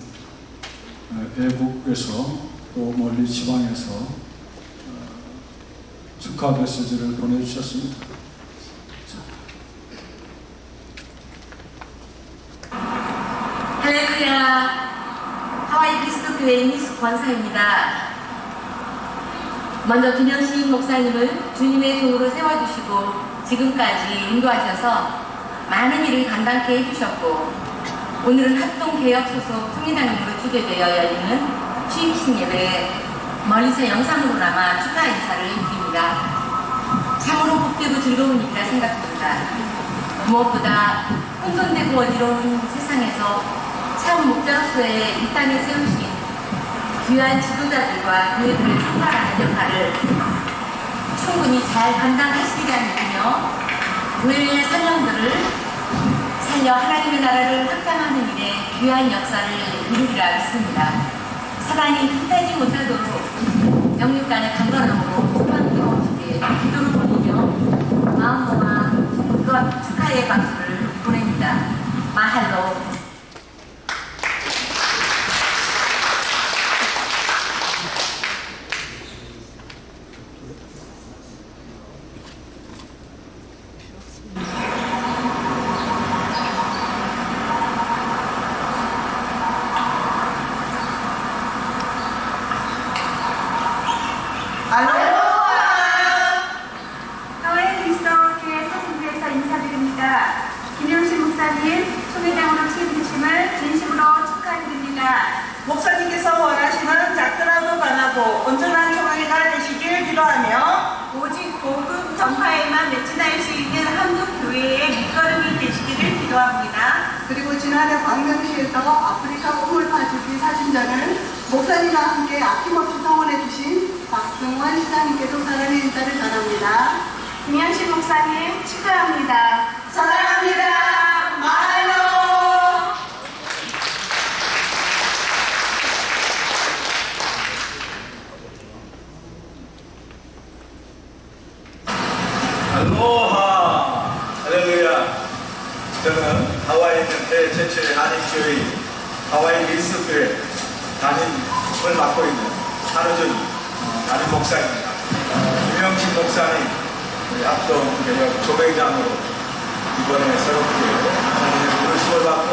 외국에서 또 멀리 지방에서 축하 메시지를 보내주셨습니다. 할렐루야. 하와이 그리스도 교회 이미숙 권사입니다. 먼저 김영식 목사님을 주님의 종으로 세워주시고 지금까지 인도하셔서 많은 일을 감당케 해주셨고 오늘은 합동개혁 소속 총회장님으로 추대되어 열리는 취임식 예배에 멀리서 영상으로나마 축하 인사를 드립니다. 참으로 복되고 즐거운 일이라 생각합니다. 무엇보다 혼돈되고 어지러운 세상에서 참 목자로서의 이 땅에 세우신 귀한 지도자들과 교회들을 총괄하는 역할을 충분히 잘 감당하시리라 믿으며 교회의 사명들을 살려 하나님의 나라를 확장하는 일에 귀한 역사를 이루리라 믿습니다. 사단이 틈타지 못하도록 영육 간의 강건함으로 소망 경험시게 기도를 보내며 마음과 그와 축하의 박수를 보냅니다. 마할로. 하와이 그리스도 교회 사진부에서 인사드립니다. 김영식 목사님 총회장으로 취임되심을 진심으로 축하드립니다. 목사님께서 원하시는 작더라도 강하고 온전한 총회가 되시길 기도하며 오직 복음 전파에만 매진할 수 있는 한국 교회의 밑거름이 되시기를 기도합니다. 그리고 지난해 광명시에서 아프리카 우물 파주기 사진전을 목사님과 함께 아낌없이 성원해 주신 박승원 시장님께도 사랑의 인사를 전합니다. 김영식 목사님 축하합니다. 사랑합니다. 마할로. 알로하 할렐루야. 저는 하와이에 있는 대최초의 한인교회 하와이 그리스도교회 담임을 맡고 있는 한우준 담임 목사입니다. 김영식 목사님 우리 합동개혁 조배장으로 이번에 새롭게 하나님의 부르심을 받고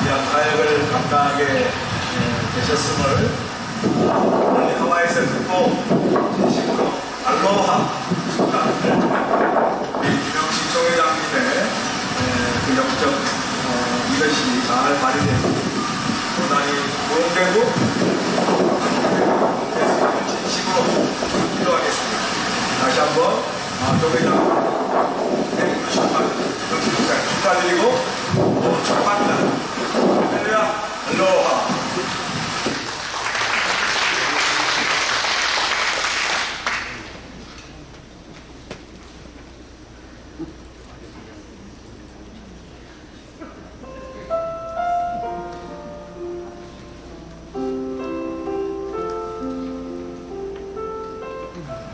귀한 사역을 감당하게 되셨음을 오늘 하와이에서 듣고 진심으로 알로하 축하합니다. 우리 김영식 총회장님의 그 영적 이것이 잘 발휘되고 보다니 도움되고 진심으로 기도하겠습니다. 다시 한번 총회장 축하드리고 축하합니다. 할렐루야, 알로하.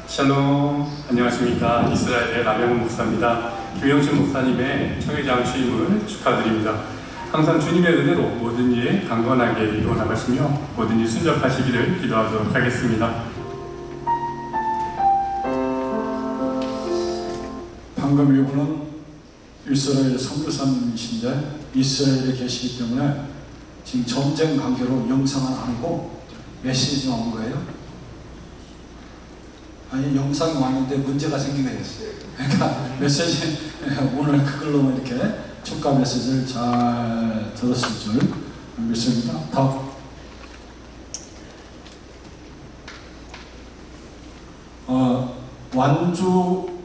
샬롬, 안녕하십니까. 이스라엘의 남영훈 목사입니다. 김영식 목사님의 총회장 취임을 축하드립니다. 항상 주님의 은혜로 모든 일에 강건하게 이루어 나가시며 모든 일 순적하시기를 기도하도록 하겠습니다. 방금 이분은 이스라엘 선교사님이신데 이스라엘에 계시기 때문에 지금 전쟁 관계로 영상은 아니고 메시지가 온 거예요. 아니 영상이 왔는데 문제가 생긴 거예요. 그러니까 메시지 오늘 그걸로 이렇게 축가 메시지를 잘 들었을 줄 믿습니다. 다음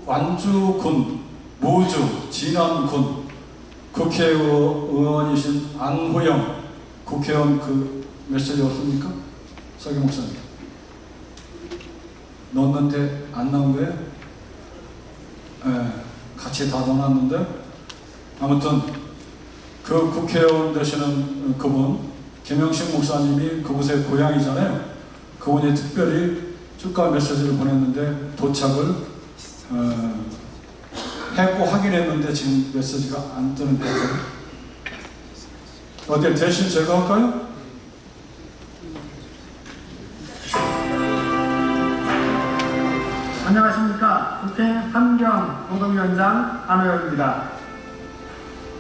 완주군 무주 진안군 국회의원이신 안호영 국회의원 그 메시지 없습니까? 서기 목사님 넣었는데 안 나온 거예요? 같이 다 넣어놨는데 아무튼 그 국회의원 되시는 그분 김영식 목사님이 그곳의 고향이잖아요. 그분이 특별히 축가 메시지를 보냈는데 도착을 했고 확인했는데 지금 메시지가 안 뜨는 거죠. 어때 대신 제가 할까요? 안녕하십니까. 국회 환경노동위원장 안호영입니다.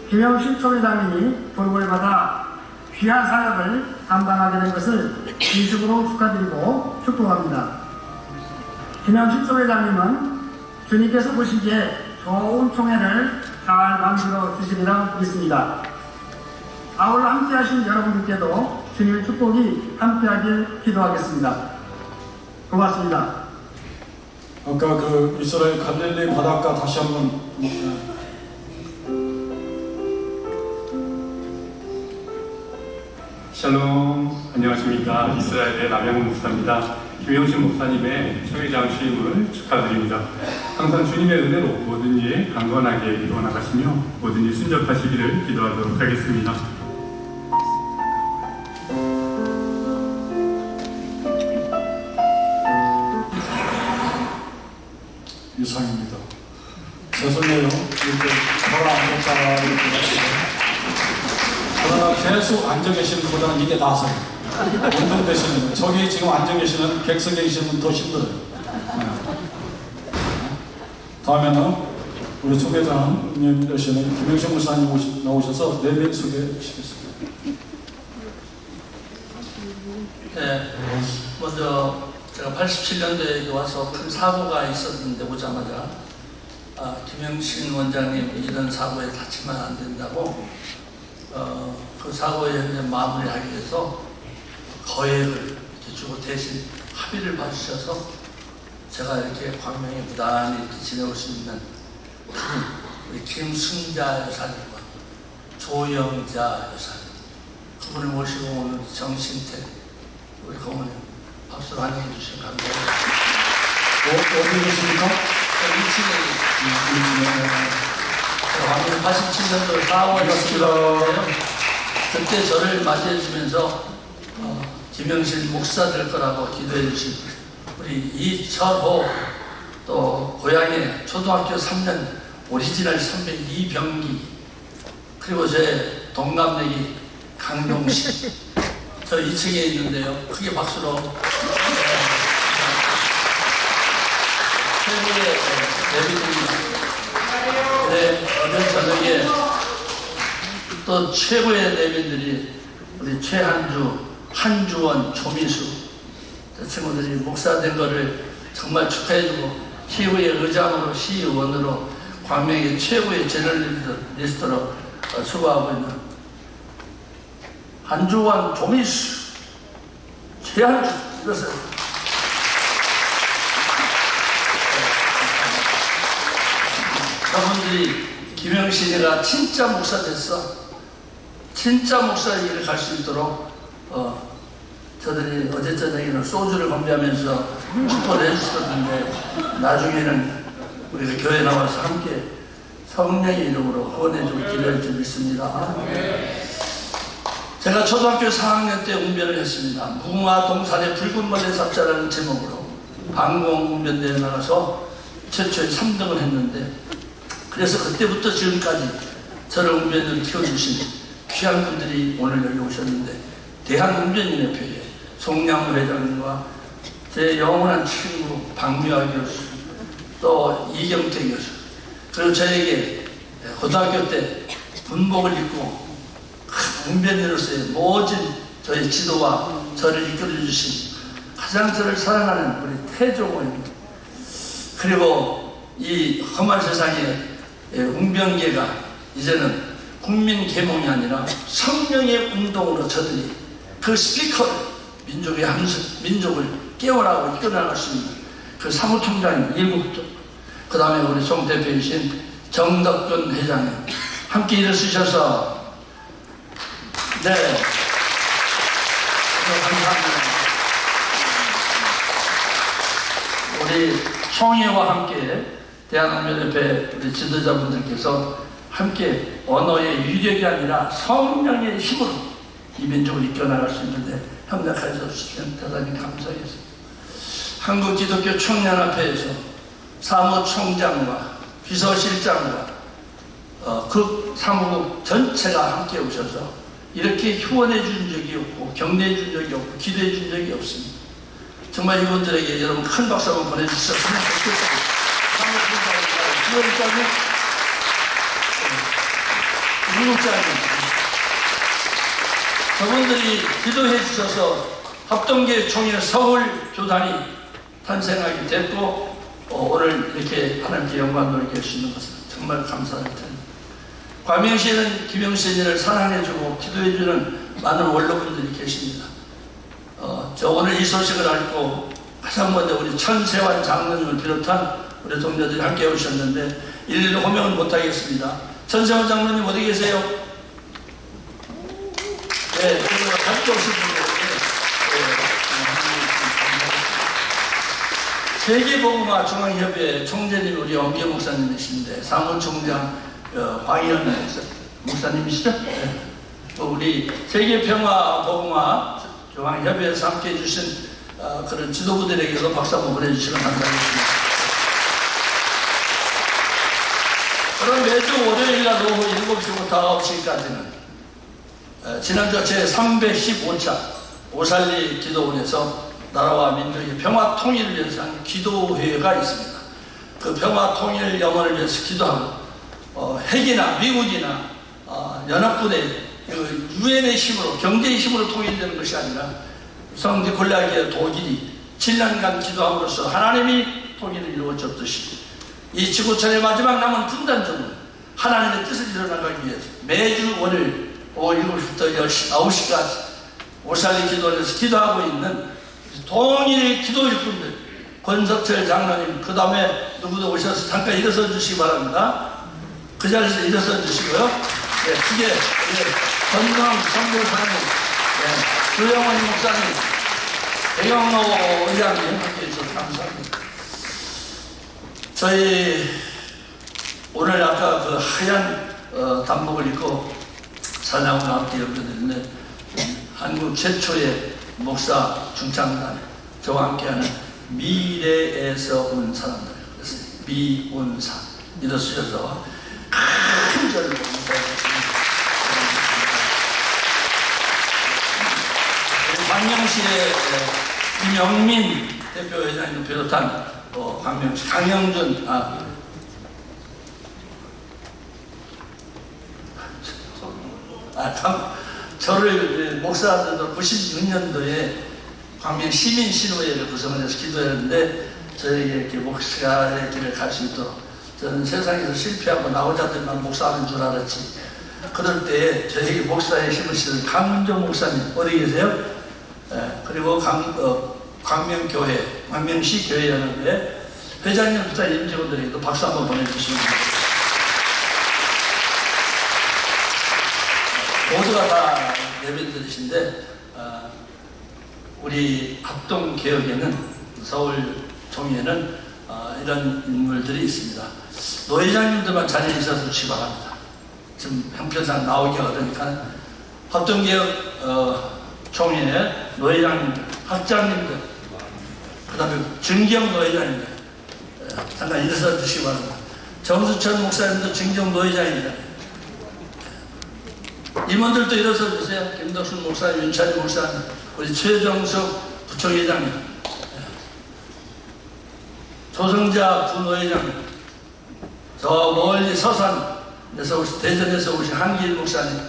김영식 총회장님이 보육을 받아 귀한 사역을 감당하게 된 것을 진심으로 축하드리고 축복합니다. 김영식 총회장님은 주님께서 보시기에 좋은 총회를 잘 만들어 주시리라 믿습니다. 아울러 함께하신 여러분들께도 주님의 축복이 함께하길 기도하겠습니다. 고맙습니다. 아까 그 이스라엘 갈릴리 바닷가 다시 한번 샬롬, 안녕하십니까. 이스라엘의 남양훈 목사입니다. 김영신 목사님의 총회장 취임을 축하드립니다. 항상 주님의 은혜로 모든 일에 강건하게 이루어 나가시며 모든 일 순적하시기를 기도하도록 하겠습니다. 이상입니다. 죄송해요. 이렇게 돌아 앉았다가 이렇게 하시고. 그러나 계속 앉아 계시는 것보다는 이게 나아서요. 운동되시는 거예요. 저기 지금 앉아 계시는 객석에 계시는 분 더 힘들어요. 네. 다음에는 우리 총회장님 되시는 김영신 목사님 나오셔서 내빈 소개해 주시겠습니다. 네, 먼저 제가 87년도에 와서 큰 사고가 있었는데 오자마자 김영신 원장님 이런 사고에 다치면 안 된다고 그 사고에 현재 마무리하기 위해서 거액을 이렇게 주고 대신 합의를 봐주셔서 제가 이렇게 광명에 무단히 이렇게 지내올 수 있는 우리 김순자 여사님과 조영자 여사님 그분을 모시고 오늘 정신태 우리 고모님 박수로 환영해 주시면 감사합니다. 어디 계십니까? 2층에 87년도 4월 20일인데요. 그때 저를 맞이해 주면서 김영신 목사 될 거라고 기도해 주신 우리 이철호 또 고향에 초등학교 3년 오리지널 선배 이병기 그리고 제 동갑내기 강동식 저 2층에 있는데요. 크게 박수로 최고의 데뷔입니다. 네, 어제 저녁에 또 최고의 내빈들이 우리 최한주, 한주원, 조미수 저 친구들이 목사 된 거를 정말 축하해주고 시의회 의장으로 시의원으로 광명의 최고의 저널리스트로 수고하고 있는 한주원, 조미수, 최한주 이것을 저분들이 김영신이가 진짜 목사 됐어. 진짜 목사 일을 갈 수 있도록 저들이 어제 저녁에는 소주를 건배하면서 축복을 해주셨는데 나중에는 우리가 교회 나와서 함께 성령의 이름으로 후원해주고 기도할 줄 믿습니다. 제가 초등학교 4학년 때 웅변을 했습니다. 무궁화 동산의 붉은 벌레 잡자라는 제목으로 방공 웅변대회 나가서 최초에 3등을 했는데 그래서 그때부터 지금까지 저를 웅변으로 키워주신 귀한 분들이 오늘 여기 오셨는데 대한웅변인협회의 송량무 회장님과 제 영원한 친구 박미화 교수 또 이경태 교수 그리고 저에게 고등학교 때 군복을 입고 웅변인으로서의 모진 저의 지도와 저를 이끌어주신 가장 저를 사랑하는 우리 태종호입니다. 그리고 이 험한 세상에 웅변계가 이제는 국민 계몽이 아니라 성령의 운동으로 저들이 그 스피커를 민족을 깨워나가고 이끌어나갈 수 있는 그 사무총장인 일국도 그 다음에 우리 총대표이신 정덕근 회장님 함께 일어서셔서 네 감사합니다. 우리 총회와 함께 대한웅변협회 우리 지도자분들께서 함께 언어의 유력이 아니라 성령의 힘으로 이 민족을 이끌어나갈 수 있는데 협력해 주시면 대단히 감사하겠습니다. 한국기독교 청년협회에서 사무총장과 비서실장과 그 사무국 전체가 함께 오셔서 이렇게 후원해 준 적이 없고 격려해 준 적이 없고 기도해 준 적이 없습니다. 정말 이분들에게 여러분 큰 박수 한번 보내주셨으면 좋겠습니다. 사무총장님, 미국장님 저분들이 기도해 주셔서 합동계 총회 서울 교단이 탄생하게 됐고 오늘 이렇게 하나님께 영광 돌리게 해주시는 것을 정말 감사할 텐데 광명시에는 김영신이를 사랑해주고 기도해주는 많은 원로분들이 계십니다. 저 오늘 이 소식을 알고 가장 먼저 우리 천세환 장로님을 비롯한 우리 동료들이 함께 오셨는데 일일이 호명은 못하겠습니다. 천세환 장로님 어디 계세요? 네, 그리고 같이 오신 분들에게 세계복음화 중앙협의회 총재님 우리 엄기영 목사님이신데 사무총장 황희연 목사님이시죠? 네. 또 우리 세계평화복음화 중앙협의회에서 함께해 주신 그런 지도부들에게도 박수 한번 보내주시면 감사하겠습니다. 그럼 매주 월요일날 오후 7시부터 9시까지는 지난주 제315차 오살리 기도원에서 나라와 민족의 평화 통일을 위해서 한 기도회가 있습니다. 그 평화 통일 영원을 위해서 기도하고 핵이나 미국이나 연합군의 유엔의 힘으로 경제의 힘으로 통일되는 것이 아니라 성지 곤략의 독일이 7년간 기도함으로써 하나님이 통일을 이루어졌듯이 이 지구촌의 마지막 남은 분단점은 하나님의 뜻을 이뤄나가기 위해서 매주 월요일 오후 7시부터 9시까지 오살리 기도원에서 기도하고 있는 동일 기도 일꾼들 권석철 장로님 그 다음에 누구도 오셔서 잠깐 일어서 주시기 바랍니다. 그 자리에서 일어서 주시고요. 네, 크게 건강 선교사님 조영원 목사님 배경로 의장님 함께 해주셔서 감사합니다. 저희 오늘 아까 그 하얀 단복을 입고 찬양을 함께 연주드리는데 한국 최초의 목사 중창단 저와 함께하는 미래에서 온 사람들 그래서 미온사 이렇으셔서 큰 절로 인사드렸습니다. 광명시의 김영민 대표회장님 비롯한 광명시 강영준 저를 목사들도 96년도에 광명 시민신호회를 구성을 해서 기도했는데 저에게 이렇게 목사의 길을 갈 수 있도록 저는 세상에서 실패하고 나오자들만 목사하는 줄 알았지. 그럴 때 저에게 목사의 힘을 실은 강조 목사님 어디 계세요? 그리고 광명교회, 광명시 교회연합회 회장님부터 임직원들에게도 박수 한번 보내주시면 됩니다. 모두가 다 예배드리신데 우리 합동개혁에는 서울 총회에는 이런 인물들이 있습니다. 노회장님들만 자리에 있어서 주시기 바랍니다. 지금 형편상 나오기 어려우니까 합동개혁 총회에 노회장님들, 학장님들, 그 다음에 증경 노회장님들 잠깐 일어서 주시기 바랍니다. 정수천 목사님도 증경 노회장입니다. 임원들도 일어서 주세요. 김덕순 목사님, 윤찬희 목사님, 우리 최정석 부총회장님, 조성자 부노회장님, 저 멀리 서산에서 오신 대전에서 오신 한기일 목사님,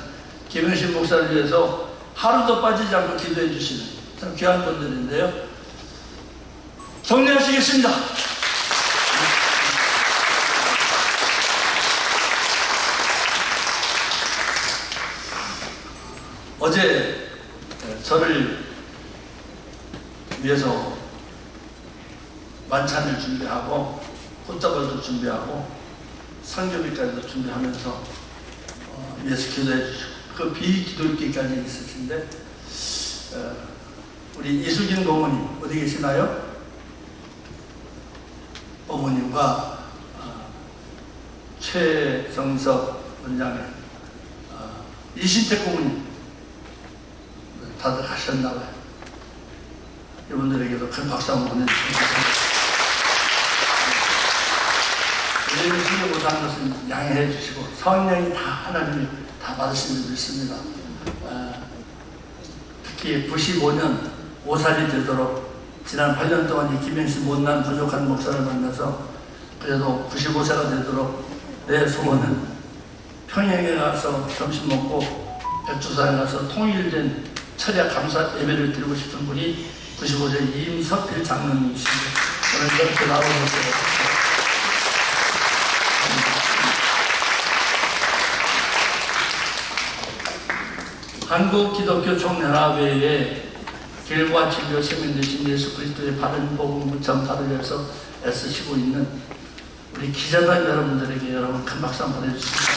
김영신 목사를 위해서 하루도 빠지지 않고 기도해 주시는 참 귀한 분들인데요. 격려하시겠습니다. 어제 저를 위해서 만찬을 준비하고 꽃다발도 준비하고 상교비까지도 준비하면서 위해서 기도해 주시고 그 비기도일기까지 있으신데 우리 이수진 고모님 어디 계시나요? 어머님과 최정석 원장님 이신택 고모님 다들 가셨나봐요. 이분들에게도 큰 박수 한번 보내주시면 감사합니다. 우리는 신경 못하는 것은 양해해 주시고 성령이 다 하나님이 다 받으신 줄 믿습니다. 특히 95년 오살이 되도록 지난 8년 동안 이 김영신 못난 부족한 목사를 만나서 그래도 95세가 되도록 내 소원은 평양에 가서 점심 먹고 백두산에 가서 통일된 철야 감사 예배를 드리고 싶은 분이 95세 임석필 장로님이십니다. 오늘 이렇게 나오셨어요. 한국기독교총연합회의 길과 진료 세명 되신 예수 그리스도의 바른 복음 전파를 위해서 애쓰시고 있는 우리 기자단 여러분들에게 여러분 큰 박수 한번 보내주십시오.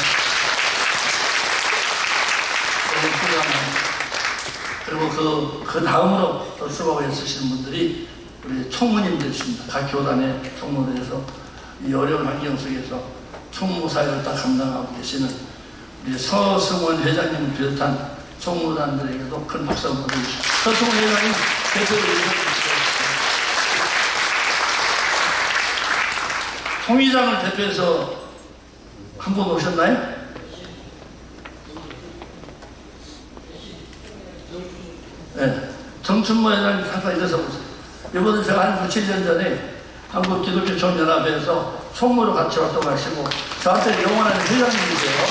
그리고 그 다음으로 또 수고하고 애쓰시는 분들이 우리 총무님들이십니다. 각 교단의 총무들에서 이 어려운 환경 속에서 총무사역을 다 감당하고 계시는 우리 서승원 회장님을 비롯한 총무단들에게도 큰 박수 한번 보내주십시오. 서승원 회장님 대표를 해주십시오. 총회장을 대표해서 한 분 오셨나요? 네. 정춘모 회장님 잠깐 일어서 보세요. 이번에 제가 한 7년 전에 한국기독교총연합회에서 총무로 같이 활동하시고 저한테 영원한 회장님이세요.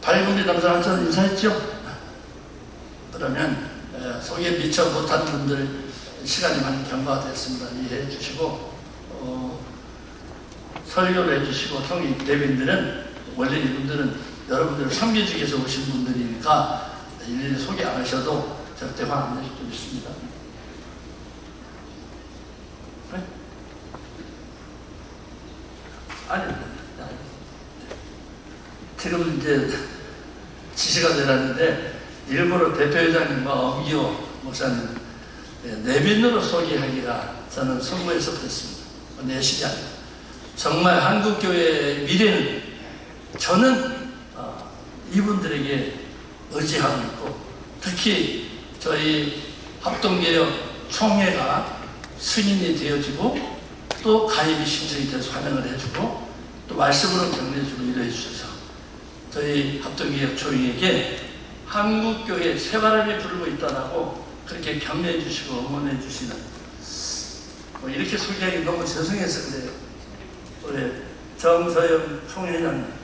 발군비 남자 한번 인사했죠? 그러면 소개 미처 못한 분들 시간이 많이 경과가 됐습니다. 이해해 주시고 설교를 해주시고 총리 대변인들은 원래 이분들은 여러분들을 섬겨주기 위해서 오신 분들이니까 일일이 소개 안 하셔도 절대 화 안 내실 수 있습니다. 네? 아니, 지금 이제 지시가 내놨는데 일부러 대표회장님과 엄기호 목사님 내빈으로 소개하기가 저는 선거에서 그랬습니다. 내식이 아니고 정말 한국교회의 미래는 저는 이분들에게 의지하고 있고 특히 저희 합동개혁 총회가 승인이 되어지고 또 가입이 신청이 돼서 환영을 해주고 또 말씀으로 격려해주고 이러해 주셔서 저희 합동개혁 총회에게 한국교회 새바람이 불고 있다라고 그렇게 격려해 주시고 응원해 주시는 이렇게 소개하기 너무 죄송해서 그래요. 우리 정서영 총회장님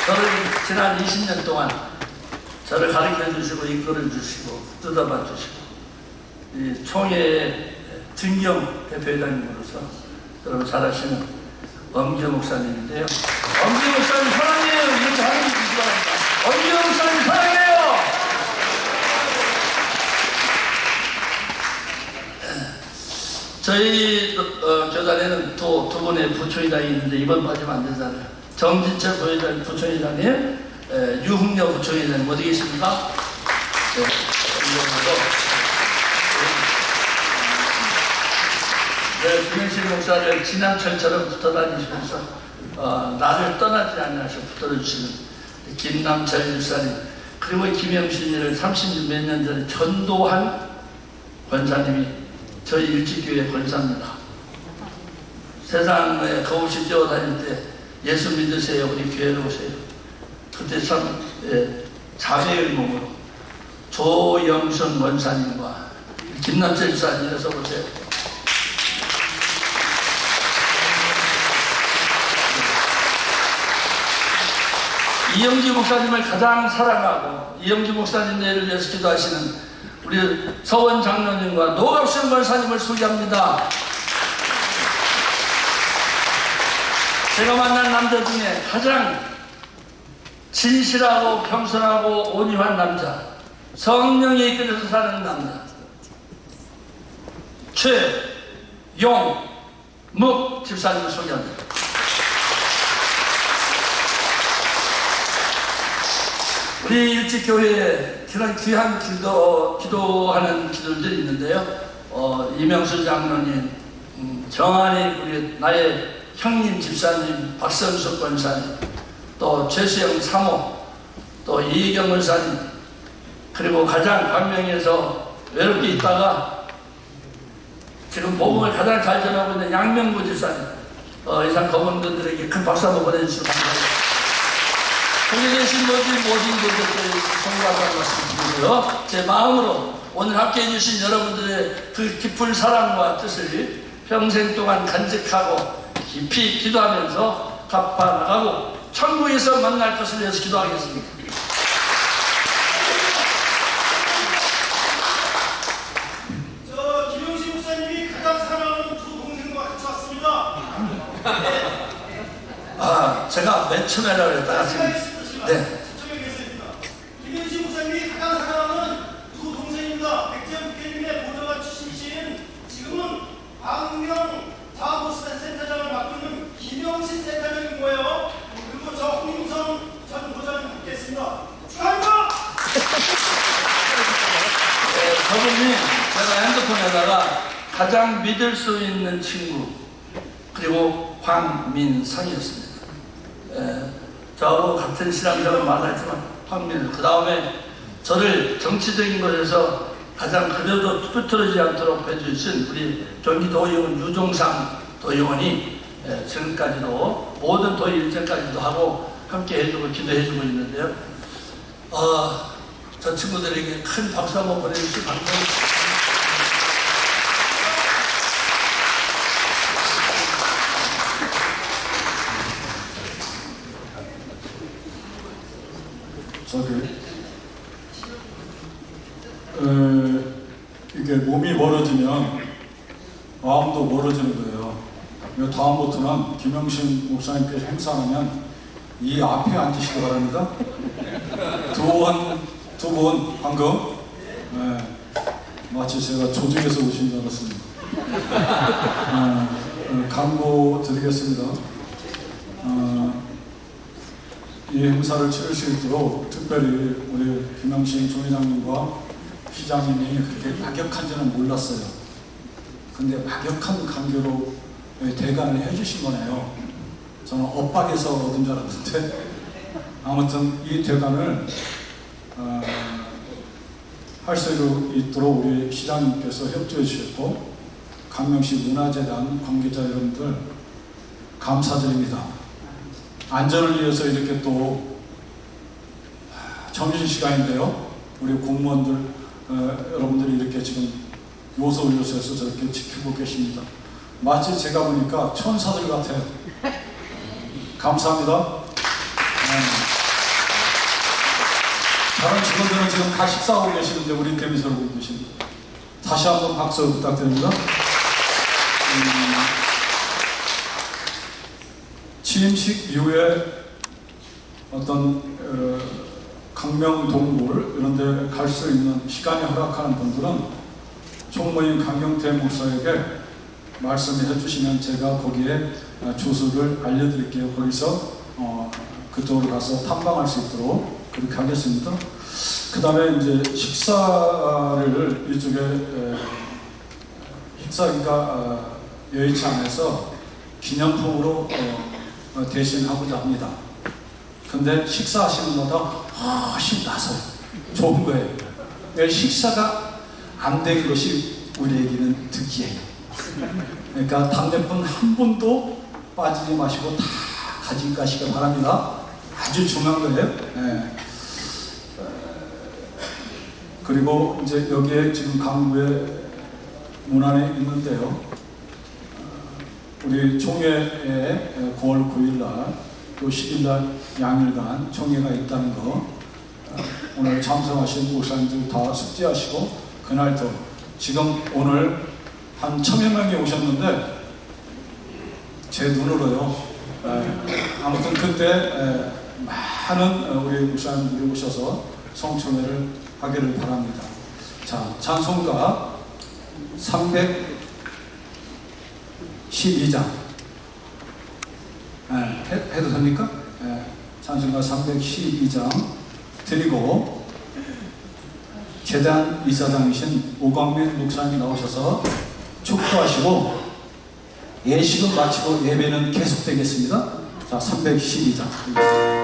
저를 지난 20년 동안 저를 가르쳐 주시고 이끌어 주시고 뜯어봐 주시고 이 총회의 등경 대표회장님으로서 여러분 잘하시는 엄기호 목사님인데요. 엄기호 목사님 사랑해요. 이렇게 하는 게 있기 바랍니다. 엄기호 목사님 사랑해요. 저희 교단에는 또 두 분의 부총회장이 있는데 이번 빠지면 안 되잖아요. 정진철 부총회장님, 유흥여 부총회장님 어디 계십니까? 네, 네, 김영실 목사를 지남철처럼 붙어 다니시면서 나를 떠나지 않으셔 붙들어주시는 김남철 집사님 그리고 김영신이를 30몇 년 전에 전도한 권사님이 저희 일지교회 권사입니다. 세상에 거울씩 뛰어다닐 때 예수 믿으세요. 우리 교회로 오세요. 그때 참 자매의 몸으로 조영선 권사님과 김남철 집사님 일어서 보세요. 이영주 목사님을 가장 사랑하고 이영주 목사님 내를 위해서 기도하시는 우리 서원 장로님과 노갑순 권사님을 소개합니다. 제가 만난 남자 중에 가장 진실하고 겸손하고 온유한 남자, 성령에 이끌려서 사는 남자, 최용묵 집사님을 소개합니다. 우리 일찍교회에 그런 귀한 기도하는 기도들이 있는데요. 이명수 장로님, 정한이 우리 나의 형님 집사님, 박선숙 권사님, 또 최수영 사모, 또 이희경 권사님, 그리고 가장 광명에서 외롭게 있다가 지금 복음을 가장 잘 전하고 있는 양명구 집사님, 이상 검은분들에게 큰 박수 한번 보내주시면 감사합니다. 거기 계신 모든 분들께 성공하다는 말씀 드리고요. 제 마음으로 오늘 함께 해주신 여러분들의 그 깊은 사랑과 뜻을 평생 동안 간직하고 깊이 기도하면서 갚아나가고 천국에서 만날 것을 위해서 기도하겠습니다. 저 김영신 목사님이 가장 사랑하는 두 동생과 같이 왔습니다. 제가 맨 처음에라고 그랬다가 지금 네. 김영신 목사님이 가장 사랑하는 두 동생입니다. 백재현 국회의원의 보좌관 출신이신 지금은 광명 사업센터장을 맡고 있는 김영신 센터장인 거예요. 그리고 저 홍인성 전 보좌관이 함께 했습니다. 축하합니다. 저분이 제가 핸드폰에다가 가장 믿을 수 있는 친구 그리고 황민성이었습니다. 저하고 같은 신앙생활을 말하지만 황민성 그 다음에 저를 정치적인 것에서 가장 그래도 뚜트러지지 않도록 해주신 우리 경기도의원 유종상 도의원이 지금까지도 모든 도의 일정까지도 하고 함께 해주고 기도해주고 있는데요. 저 친구들에게 큰 박수 한번 보내주시기 바랍니다. 이게 몸이 멀어지면 마음도 멀어지는 거예요. 다음부터는 김영신 목사님께서 행사하면 이 앞에 앉으시기 바랍니다. 두 분 방금 마치 제가 조직에서 오신 줄 알았습니다. 강구 드리겠습니다. 이 행사를 치를 수 있도록 특별히 우리 김영신 총회장님과 시장님이 그렇게 막역한지는 몰랐어요. 근데 막역한 관계로 대관을 해주신 거네요. 저는 엇박에서 얻은 줄 알았는데 아무튼 이 대관을 할 수 있도록 우리 시장님께서 협조해 주셨고 강명시 문화재단 관계자 여러분들 감사드립니다. 안전을 위해서 이렇게 또 점심시간인데요. 우리 공무원들 여러분들이 이렇게 지금 요소요소에서 저렇게 지키고 계십니다. 마치 제가 보니까 천사들 같아요. 감사합니다. 다른 직원들은 지금 다 식사하고 계시는데 우리 때문에 저러고 계십니다. 다시 한번 박수 부탁드립니다. 취임식 이후에 어떤 강명동굴 이런 데 갈 수 있는 시간이 허락하는 분들은 총무인 강경태 목사에게 말씀해 주시면 제가 거기에 주소를 알려드릴게요. 거기서 그쪽으로 가서 탐방할 수 있도록 그렇게 하겠습니다. 그 다음에 이제 식사를 이쪽에 식사기가 여의치 않아서 기념품으로 대신하고자 합니다. 근데 식사하시는 것보다 훨씬 나서요. 좋은 거예요. 식사가 안 된 것이 우리에게는 득이에요. 그러니까 당대분 한 분도 빠지지 마시고 다 가져가시기 바랍니다. 아주 중요한 거예요. 네. 그리고 이제 여기에 지금 강구에 문안에 있는데요. 우리 총회에 9월 9일날 또 10일날 양일간 총회가 있다는 거 오늘 참석하신 목사님들 다 숙지하시고 그날도 지금 오늘 한 1000여 명이 오셨는데 제 눈으로요. 아무튼 그때 많은 우리 목사님들이 오셔서 성총회를 하기를 바랍니다. 자, 찬송가 312장 해도 됩니까? 찬송가 312장 드리고 재단 이사장이신 오광민 목사님 나오셔서 축도하시고 예식은 마치고 예배는 계속되겠습니다. 자, 312장 드리겠습니다.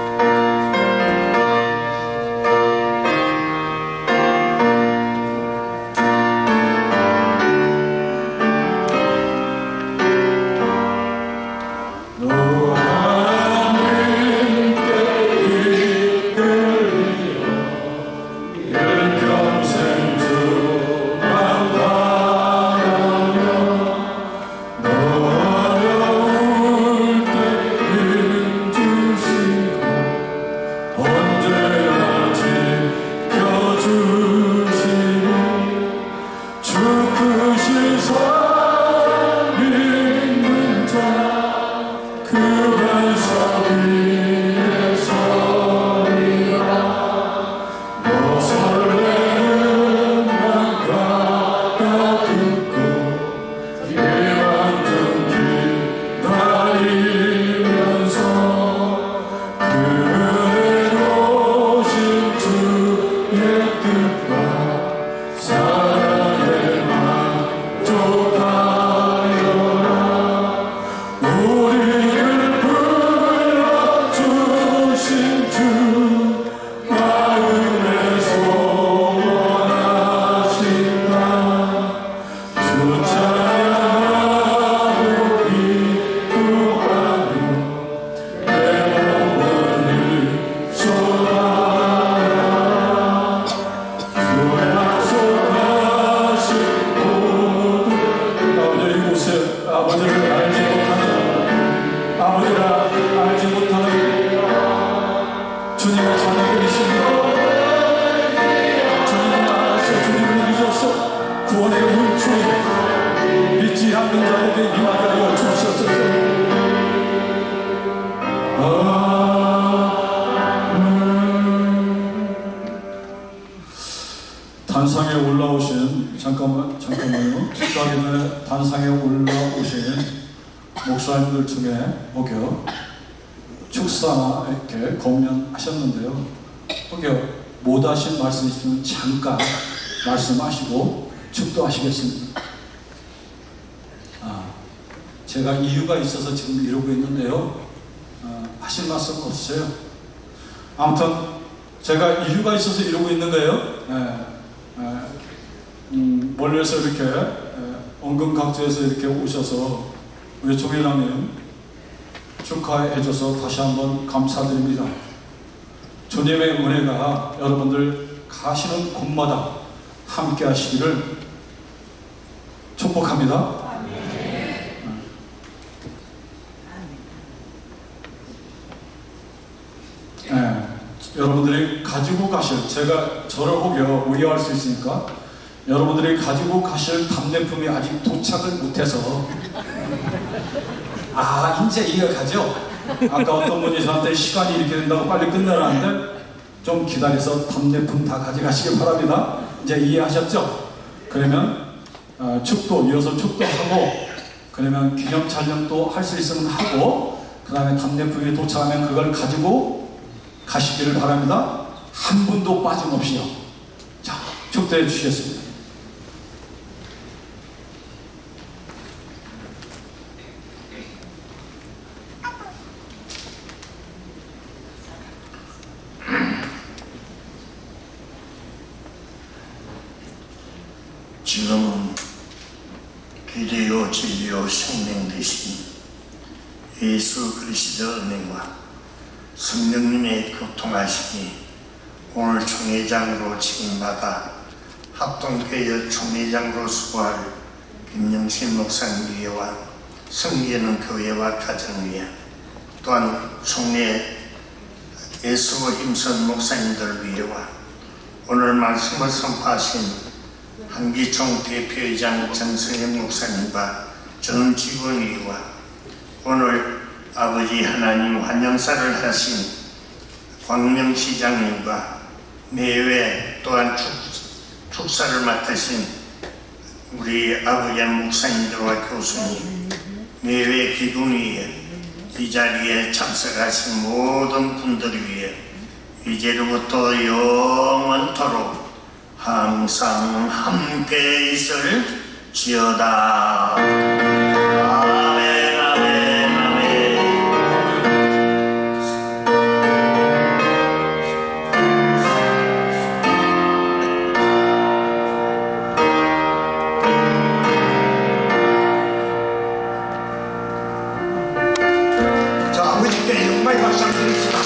단상에 올라오신 잠깐만요. 축사하기 전에 단상에 올라오신 목사님들 중에 혹여 축사나 이렇게 공연하셨는데요. 혹여 못하신 말씀 있으면 잠깐 말씀하시고 축도하시겠습니다. 제가 이유가 있어서 지금 이러고 있는데요. 하실 말씀 없어요. 아무튼 제가 이유가 있어서 이러고 있는 거예요. 멀리서 이렇게 원근각지에서 이렇게 오셔서 우리 총회장님 축하해줘서 다시 한번 감사드립니다. 주님의 은혜가 여러분들 가시는 곳마다 함께 하시기를 축복합니다. 여러분들이 가지고 가실, 제가 저를 혹여 오해할 수 있으니까 여러분들이 가지고 가실 답례품이 아직 도착을 못해서 이제 이해가죠? 아까 어떤 분이 저한테 시간이 이렇게 된다고 빨리 끝내라는데 좀 기다려서 답례품 다 가져가시기 바랍니다. 이제 이해하셨죠? 그러면 이어서 축도하고 그러면 기념 촬영도 할 수 있으면 하고 그 다음에 답례품이 도착하면 그걸 가지고 가시기를 바랍니다. 한 분도 빠짐없이요. 자, 축도해 주시겠습니다. 지금은 길이요 진리요 생명 되신 예수 그리스도 은혜와 성령님의 교통하심이 오늘 총회장으로 칭받아 합동교회 총회장으로 수고할 김영신 목사님 위에와 성기는 교회와 가정 위에 또한 총회 예수 힘선 목사님들 위에와 오늘 말씀을 선포하신 한기총 대표이장 정성현 목사님과 전 직원위와 오늘 아버지 하나님 환영사를 하신 광명시장님과 매회 또한 축사를 맡으신 우리 아버지 목사님들과 교수님, 매회 기둥위에 이 자리에 참석하신 모든 분들 위해 이제로부터 영원토록 항상 함께 있을지어다. 아멘, 아멘, 아멘. 자, 아버지께 영광의 박수 드립시다.